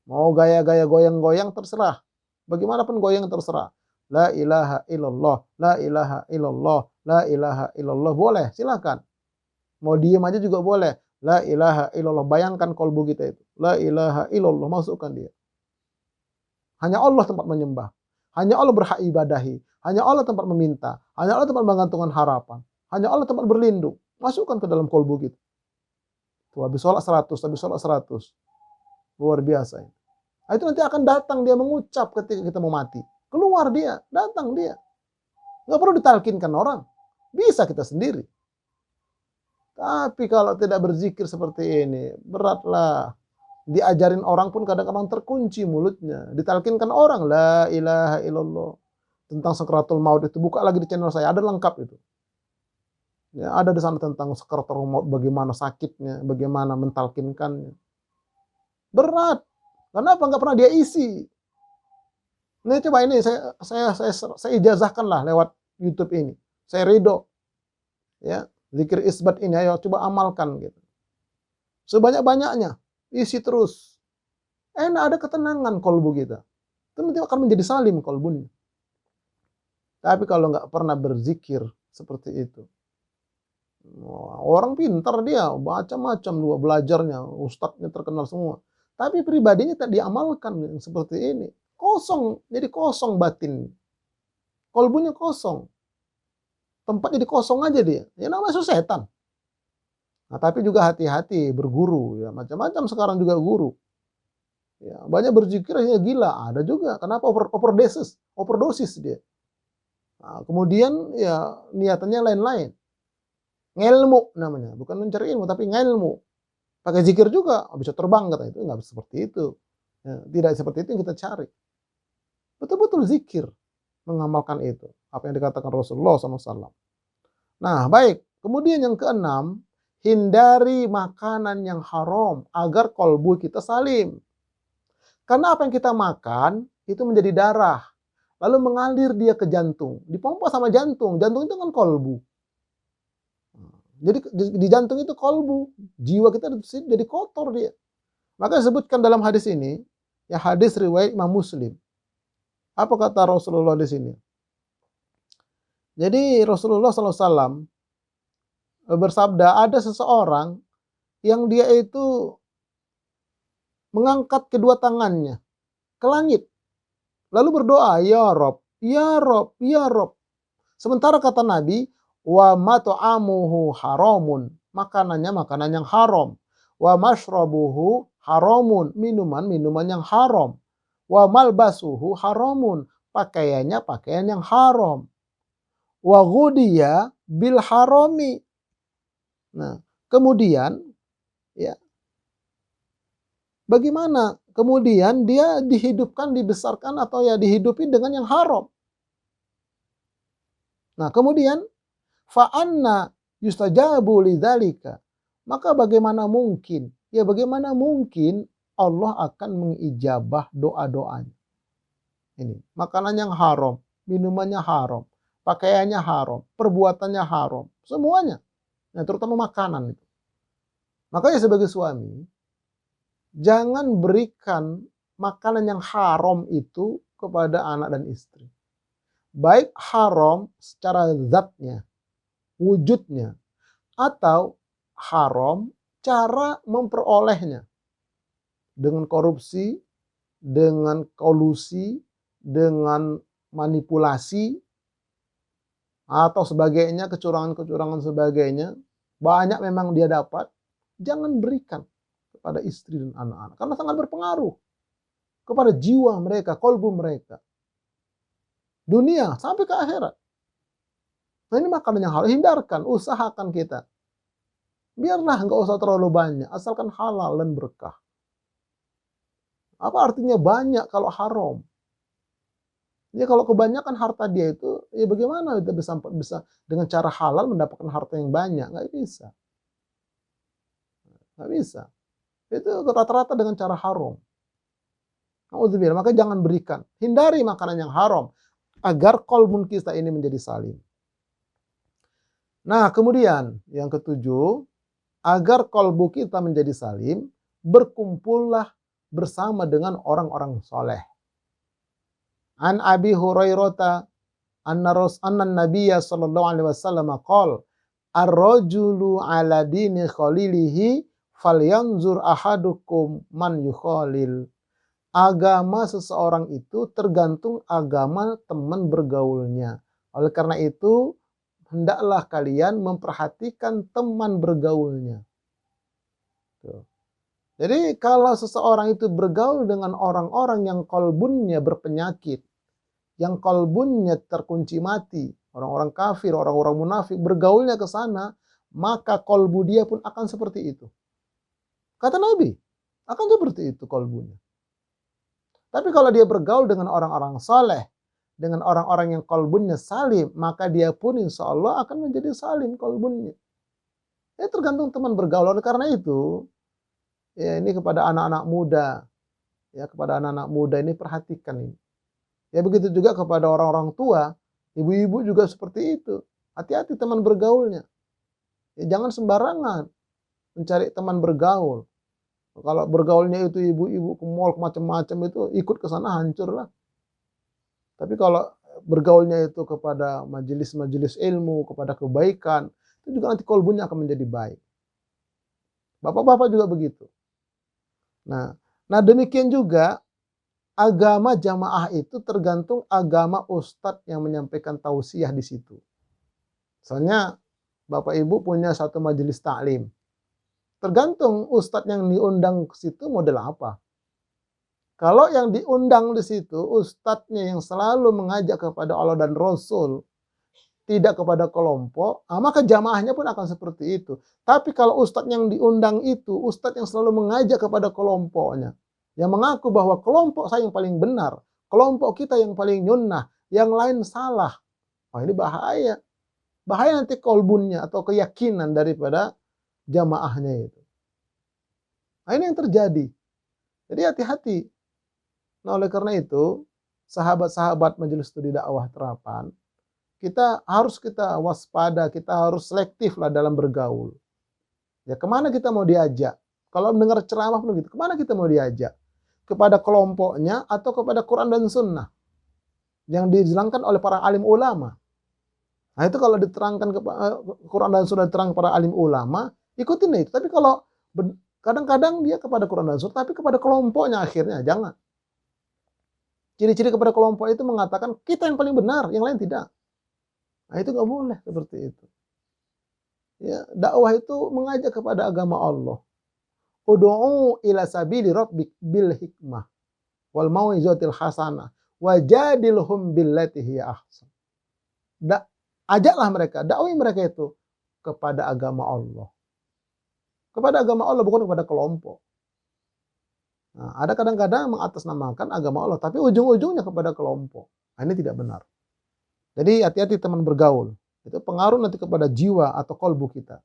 Mau gaya-gaya goyang-goyang terserah. Bagaimanapun goyang terserah. La ilaha illallah, la ilaha illallah, la ilaha illallah. Boleh, silakan. Mau diem aja juga boleh. La ilaha illallah. Bayangkan kolbu kita itu. La ilaha illallah. Masukkan dia. Hanya Allah tempat menyembah. Hanya Allah berhak ibadahi. Hanya Allah tempat meminta. Hanya Allah tempat menggantungkan harapan. Hanya Allah tempat berlindung. Masukkan ke dalam kolbu kita. Tuh, habis sholat 100. Habis sholat 100. Luar biasa. Nah, itu nanti akan datang dia mengucap ketika kita mau mati. Keluar dia. Datang dia. Nggak perlu ditalkinkan orang. Bisa kita sendiri. Tapi kalau tidak berzikir seperti ini, beratlah. Diajarin orang pun kadang-kadang terkunci mulutnya. Ditalkinkan orang, la ilaha illallah. Tentang sakratul maut itu, buka lagi di channel saya, ada lengkap itu. Ya, ada di sana tentang sakratul maut, bagaimana sakitnya, bagaimana mentalkinkannya. Berat. Kenapa nggak pernah dia isi? Nah, coba ini saya ijazahkan lah lewat YouTube ini. Saya ridho. Ya, zikir isbat ini, ayo coba amalkan gitu. Sebanyak-banyaknya. Isi terus. Enak, ada ketenangan kolbu kita. Itu nanti akan menjadi salim kolbunya. Tapi kalau nggak pernah berzikir seperti itu. Orang pintar dia, macam-macam dua belajarnya, ustadznya terkenal semua. Tapi pribadinya tak diamalkan yang seperti ini. Kosong, jadi kosong batin. Kolbunya kosong. Tempat jadi kosong aja dia. Ya namanya setan. Nah, tapi juga hati-hati berguru ya, macam-macam sekarang juga guru. Ya, banyak berzikir ya gila, ada juga. Kenapa overdosis dia. Nah, kemudian ya niatannya lain-lain. Ngelmu namanya, bukan mencari ilmu tapi ngelmu. Pakai zikir juga bisa terbang kata itu, nggak seperti itu. Ya, tidak seperti itu yang kita cari. Betul-betul zikir mengamalkan itu. Apa yang dikatakan Rasulullah SAW. Nah, baik. Kemudian yang keenam, hindari makanan yang haram agar kolbu kita salim. Karena apa yang kita makan itu menjadi darah. lalu mengalir dia ke jantung, dipompa sama jantung. Jantung itu kan kolbu. Jadi di jantung itu kolbu, jiwa kita jadi kotor dia. Maka disebutkan dalam hadis ini, ya hadis riwayat Imam Muslim. Apa kata Rasulullah di sini? Jadi Rasulullah SAW bersabda, ada seseorang yang dia itu mengangkat kedua tangannya ke langit, lalu berdoa, ya Rob, ya Rob, ya Rob. Sementara kata Nabi, wa mat'amuhu haramun, makanannya makanan yang haram. Wa mashrabuhu haramun, minuman yang haram. Wa malbasuhu haramun, pakaiannya pakaian yang haram. Wa ghudiya bil harami. Nah, kemudian ya bagaimana? Kemudian dia dihidupkan, dibesarkan atau ya dihidupi dengan yang haram. Nah, kemudian fa'anna yustajabu lidzalika. Maka bagaimana mungkin? Ya bagaimana mungkin Allah akan mengijabah doa-doanya. Ini, makanan yang haram, minumannya haram, pakaiannya haram, perbuatannya haram, semuanya. Nah, terutama makanan itu. Makanya sebagai suami, jangan berikan makanan yang haram itu kepada anak dan istri. Baik haram secara zatnya, wujudnya, atau haram cara memperolehnya. Dengan korupsi, dengan kolusi, dengan manipulasi, atau sebagainya, kecurangan-kecurangan sebagainya. Banyak memang dia dapat, jangan berikan kepada istri dan anak-anak. Karena sangat berpengaruh kepada jiwa mereka, kolbu mereka. Dunia sampai ke akhirat. Nah, ini makanan yang halal, hindarkan, usahakan kita. Biarlah nggak usah terlalu banyak, asalkan halal dan berkah. Apa artinya banyak kalau haram? Ya kalau kebanyakan harta dia itu, ya bagaimana kita bisa dengan cara halal mendapatkan harta yang banyak? Nggak bisa. Nggak bisa. Itu rata-rata dengan cara haram. Maka jangan berikan. Hindari makanan yang haram. Agar kolbun kita ini menjadi salim. Nah, kemudian yang ketujuh, agar kolbu kita menjadi salim, berkumpullah bersama dengan orang-orang soleh. An Abi Hurairah anna Nabiyya sallallahu alaihi wasallam qol ar-rajulu ala dini khalilihi falyanzur ahadukum man yukhalil. Agama seseorang itu tergantung agama teman bergaulnya. Oleh karena itu, hendaklah kalian memperhatikan teman bergaulnya. Tuh. Jadi kalau seseorang itu bergaul dengan orang-orang yang kolbunnya berpenyakit, yang kolbunnya terkunci mati, orang-orang kafir, orang-orang munafik, bergaulnya ke sana, maka kolbu dia pun akan seperti itu. Kata Nabi, akan seperti itu kolbunya. Tapi kalau dia bergaul dengan orang-orang saleh, dengan orang-orang yang kolbunnya salim, maka dia pun insya Allah akan menjadi salim kolbunnya. Ya tergantung teman bergaul. Karena itu, ya ini kepada anak-anak muda, ya kepada anak-anak muda ini perhatikan ini. Ya begitu juga kepada orang-orang tua, ibu-ibu juga seperti itu. Hati-hati teman bergaulnya. Ya jangan sembarangan mencari teman bergaul. Kalau bergaulnya itu ibu-ibu ke mall macam-macam itu ikut ke sana hancur lah. Tapi kalau bergaulnya itu kepada majelis-majelis ilmu, kepada kebaikan, itu juga nanti kolbunya akan menjadi baik. Bapak-bapak juga begitu. Nah demikian juga agama jamaah itu tergantung agama ustadz yang menyampaikan tausiah di situ. Misalnya Bapak Ibu punya satu majelis taklim. Tergantung ustadz yang diundang ke situ model apa. Kalau yang diundang di situ ustadznya yang selalu mengajak kepada Allah dan Rasul, tidak kepada kelompok, maka jamaahnya pun akan seperti itu. Tapi kalau ustadz yang diundang itu ustadz yang selalu mengajak kepada kelompoknya, yang mengaku bahwa kelompok saya yang paling benar, kelompok kita yang paling nyunnah, yang lain salah. Ini bahaya. Bahaya nanti kolbunnya atau keyakinan daripada jamaahnya itu. Nah, ini yang terjadi. Jadi hati-hati. Nah oleh karena itu, sahabat-sahabat Majelis Studi Dakwah Terapan, kita harus waspada, kita harus selektif lah dalam bergaul. Ya, kemana kita mau diajak? Kalau mendengar ceramah pun gitu, kemana kita mau diajak? Kepada kelompoknya atau kepada Quran dan Sunnah yang dijelaskan oleh para alim ulama. Nah itu kalau diterangkan Quran dan Sunnah diterangkan para alim ulama, ikutin itu. Tapi kalau kadang-kadang dia kepada Quran dan Sunnah, tapi kepada kelompoknya akhirnya jangan. Ciri-ciri kepada kelompok itu mengatakan kita yang paling benar, yang lain tidak. Nah itu nggak boleh seperti itu. Ya, dakwah itu mengajak kepada agama Allah. Ud'u ila sabili rabbik bil hikmah wal mau'izatil hasanah wajadilhum billati hiya ahsan. Ajaklah mereka, dakwai mereka itu kepada agama Allah. Kepada agama Allah, bukan kepada kelompok. Nah, ada kadang-kadang mengatasnamakan agama Allah, tapi ujung-ujungnya kepada kelompok. Nah, ini tidak benar. Jadi hati-hati teman bergaul. Itu pengaruh nanti kepada jiwa atau kolbu kita.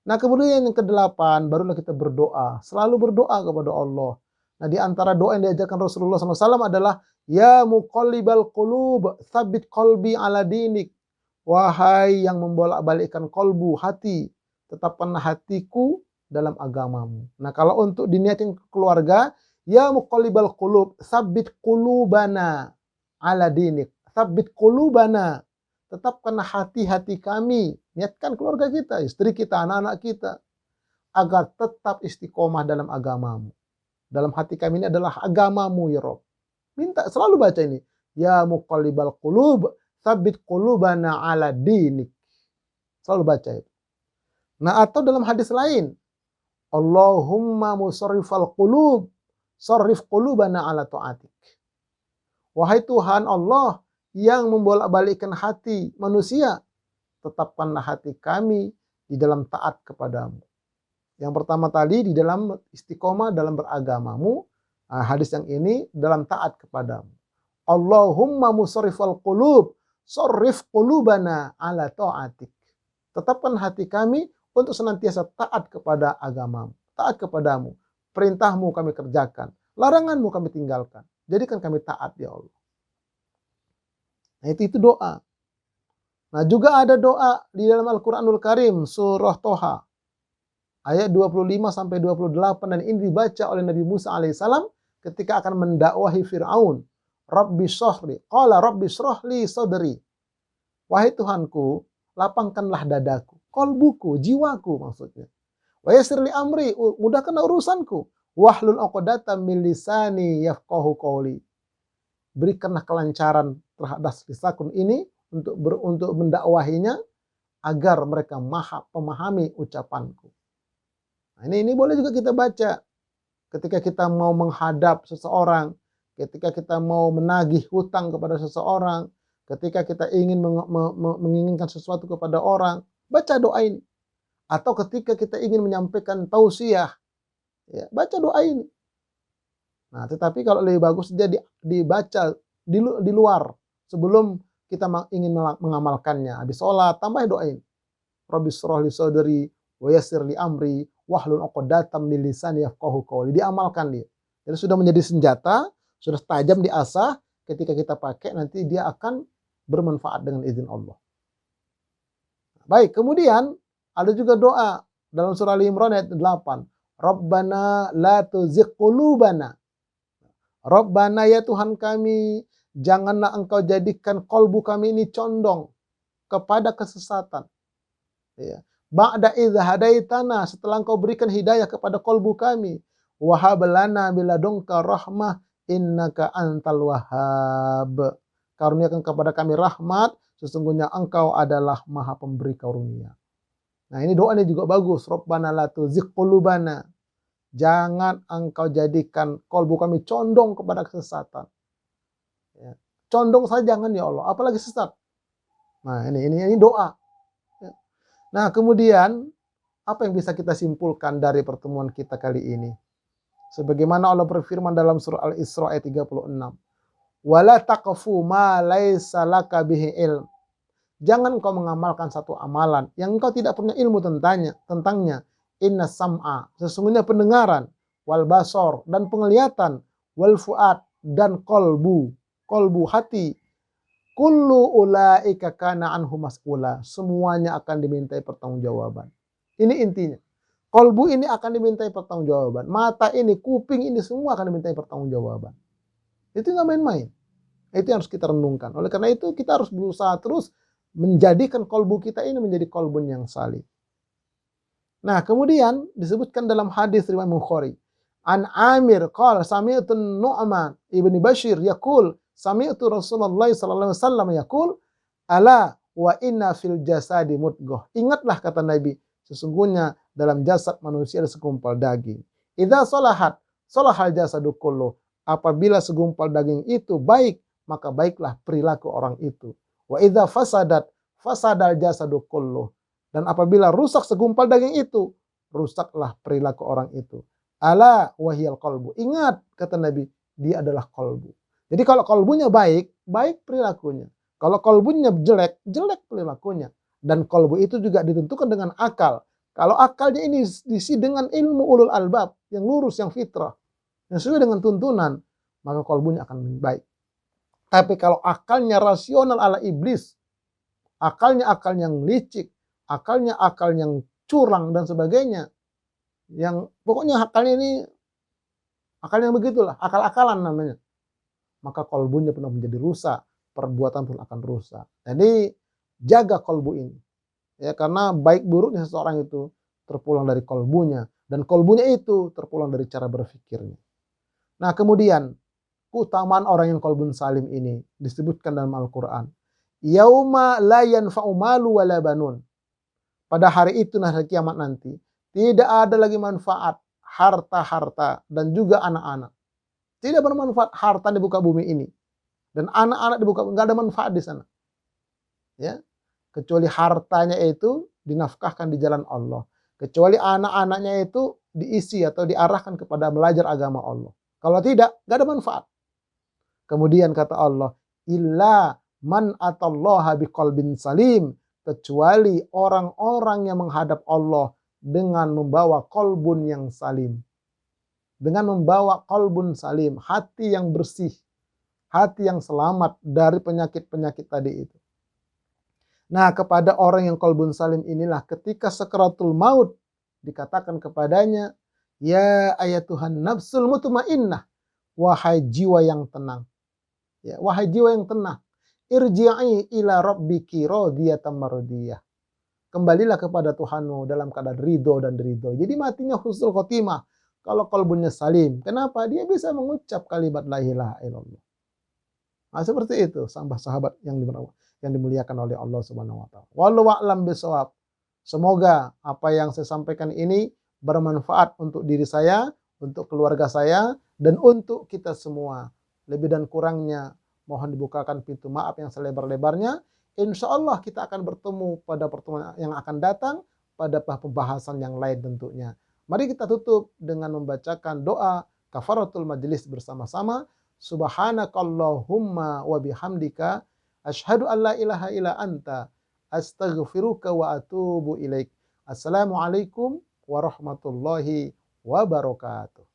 Nah kemudian yang ke-8, barulah kita berdoa. Selalu berdoa kepada Allah. Nah di antara doa yang diajarkan Rasulullah SAW adalah, Ya muqallibal qulub, tsabbit qalbi ala dinik. Wahai yang membolak-balikkan kolbu, hati, tetapkanlah hatiku dalam agamamu. Nah kalau untuk diniatin keluarga, Ya muqallibal qulub, tsabbit qulubana ala dinik. Tsabbit qulubana. Tetapkanlah hati-hati kami, niatkan keluarga kita, istri kita, anak-anak kita, agar tetap istiqomah dalam agamamu. Dalam hati kami ini adalah agamamu ya Rabb. Minta, selalu baca ini. Ya muqallibal qulub, tsabbit qulubana ala dinik. Selalu baca itu. Nah atau dalam hadis lain, Allahumma musarrifal qulub, sarrif qulubana ala ta'atik. Wahai Tuhan Allah, yang membolak-balikkan hati manusia, tetapkanlah hati kami di dalam taat kepadamu. Yang pertama tadi di dalam istiqomah dalam beragamamu, hadis yang ini dalam taat kepadamu. Allahumma musarrifal qulub, sarrif qulubana ala ta'atik. Tetapkan hati kami untuk senantiasa taat kepada agamamu, taat kepadamu. Perintahmu kami kerjakan, laranganmu kami tinggalkan. Jadikan kami taat ya Allah. Nah itu doa. Nah juga ada doa di dalam Al-Quranul Karim surah Toha ayat 25-28 dan ini dibaca oleh Nabi Musa alaihissalam ketika akan mendakwahi Fir'aun. Rabbi shrahli, qala rabbi shrahli sadri. Wahai Tuhanku, lapangkanlah dadaku, kolbuku, jiwaku maksudnya. Wa yassir li amri, mudahkanlah urusanku. Wahlul 'uqdatam min lisani yafqahu qawli. Berikanlah kelancaran terhadap lisanku ini untuk mendakwahinya agar mereka memahami ucapanku. Nah, ini boleh juga kita baca ketika kita mau menghadap seseorang, ketika kita mau menagih hutang kepada seseorang, ketika kita ingin menginginkan sesuatu kepada orang, baca doa ini. Atau ketika kita ingin menyampaikan tausiah, ya, baca doa ini. Nah, tetapi kalau lebih bagus dia dibaca di luar sebelum kita ingin mengamalkannya. Habis sholat, tambah doa ini. Rabbi shrah li sadri wa yassir li amri wahlul 'uqdatam min lisani yafqahu qawli. Diamalkan dia. Jadi sudah menjadi senjata, sudah tajam diasah, ketika kita pakai nanti dia akan bermanfaat dengan izin Allah. Baik, kemudian ada juga doa dalam surah Al-Imran ayat 8. Rabbana la tuzigh qulubana. Rabbana ya Tuhan kami, janganlah engkau jadikan kolbu kami ini condong kepada kesesatan. Ya. Ba'da idz hadaitana, setelah engkau berikan hidayah kepada kolbu kami. Wahab lana min ladunka rahmah innaka antal wahhab. Karuniakan kepada kami rahmat, sesungguhnya engkau adalah maha pemberi karunia. Nah ini doanya juga bagus. Rabbana la tuzigh qulubana. Jangan engkau jadikan kolbu kami condong kepada kesesatan. Ya. Condong saja jangan ya Allah, apalagi sesat. Nah ini doa. Ya. Nah kemudian apa yang bisa kita simpulkan dari pertemuan kita kali ini? Sebagaimana Allah berfirman dalam surah Al-Isra ayat 36. Wala taqfu ma laisa laka bihi ilm. Jangan engkau mengamalkan satu amalan yang engkau tidak punya ilmu tentangnya. Inna sam'a, sesungguhnya pendengaran, wal basor, dan penglihatan, wal fuad, dan kolbu. kolbu hati. Kullu ulaika kana anhu mas'ula. Semuanya akan dimintai pertanggungjawaban. Ini intinya. Kolbu ini akan dimintai pertanggungjawaban. Mata ini, kuping ini semua akan dimintai pertanggungjawaban. Itu nggak main-main. Itu yang harus kita renungkan. Oleh karena itu kita harus berusaha terus menjadikan kolbu kita ini menjadi kolbun yang salih. Nah, kemudian disebutkan dalam hadis riwayat Bukhari. An Amir qala sami'tu Nu'man ibni Bashir yaqul sami'tu Rasulullah sallallahu alaihi wasallam yaqul ala wa inna fil jasadi mudghah. Ingatlah kata Nabi, sesungguhnya dalam jasad manusia ada segumpal daging. Idza salahat salahal jasadu kullu. Apabila segumpal daging itu baik, maka baiklah perilaku orang itu. Wa idza fasadat fasadal jasadu kullu. Dan apabila rusak segumpal daging itu, rusaklah perilaku orang itu. Ala wahiyal qalbu. Ingat, kata Nabi, dia adalah qalbu. Jadi kalau qalbunya baik, baik perilakunya. Kalau qalbunya jelek, jelek perilakunya. Dan qalbu itu juga ditentukan dengan akal. Kalau akalnya ini diisi dengan ilmu ulul albab, yang lurus, yang fitrah, yang sesuai dengan tuntunan, maka qalbunya akan baik. Tapi kalau akalnya rasional ala iblis, akalnya akal yang licik, akalnya akal yang curang dan sebagainya, yang pokoknya akalnya ini akal yang begitulah, akal-akalan namanya, maka kolbunya pernah menjadi rusak, perbuatan pun akan rusak. Jadi jaga kolbu ini, ya, karena baik buruknya seseorang itu terpulang dari kolbunya, dan kolbunya itu terpulang dari cara berpikirnya. Nah, kemudian keutamaan orang yang kolbun salim ini disebutkan dalam Al-Quran. Yauma la yanfa'u malu wala banun. Pada hari itu, hari kiamat nanti, tidak ada lagi manfaat harta-harta dan juga anak-anak. Tidak bermanfaat harta di muka bumi ini. Dan anak-anak di muka bumi, nggak ada manfaat di sana. Ya, kecuali hartanya itu dinafkahkan di jalan Allah. Kecuali anak-anaknya itu diisi atau diarahkan kepada belajar agama Allah. Kalau tidak, nggak ada manfaat. Kemudian kata Allah, illa man atallaha biqalbin salim. Kecuali orang-orang yang menghadap Allah dengan membawa kolbun yang salim. Dengan membawa kolbun salim, hati yang bersih, hati yang selamat dari penyakit-penyakit tadi itu. Nah, kepada orang yang kolbun salim inilah ketika sakaratul maut dikatakan kepadanya, ya ayatuhan nafsul mutmainnah, wahai jiwa yang tenang. Ya, wahai jiwa yang tenang. Irji'i ila rabbiki radiyatan mardiyah. Kembalilah kepada Tuhanmu dalam keadaan ridho dan ridho. Jadi matinya husnul khotimah kalau qalbunya salim. Kenapa? Dia bisa mengucap kalimat la ilaha illallah. Nah, seperti itu sahabat yang dimuliakan oleh Allah Subhanahu wa taala. Wallahu a'lam bishawab. Semoga apa yang saya sampaikan ini bermanfaat untuk diri saya, untuk keluarga saya, dan untuk kita semua. Lebih dan kurangnya mohon dibukakan pintu maaf yang selebar-lebarnya. Insya Allah kita akan bertemu pada pertemuan yang akan datang pada pembahasan yang lain tentunya. Mari kita tutup dengan membacakan doa kafaratul majlis bersama-sama. Subhanakallahumma wa bihamdika asyhadu an la ilaha illa anta astaghfiruka wa atubu ilaik. Assalamualaikum warahmatullahi wabarakatuh.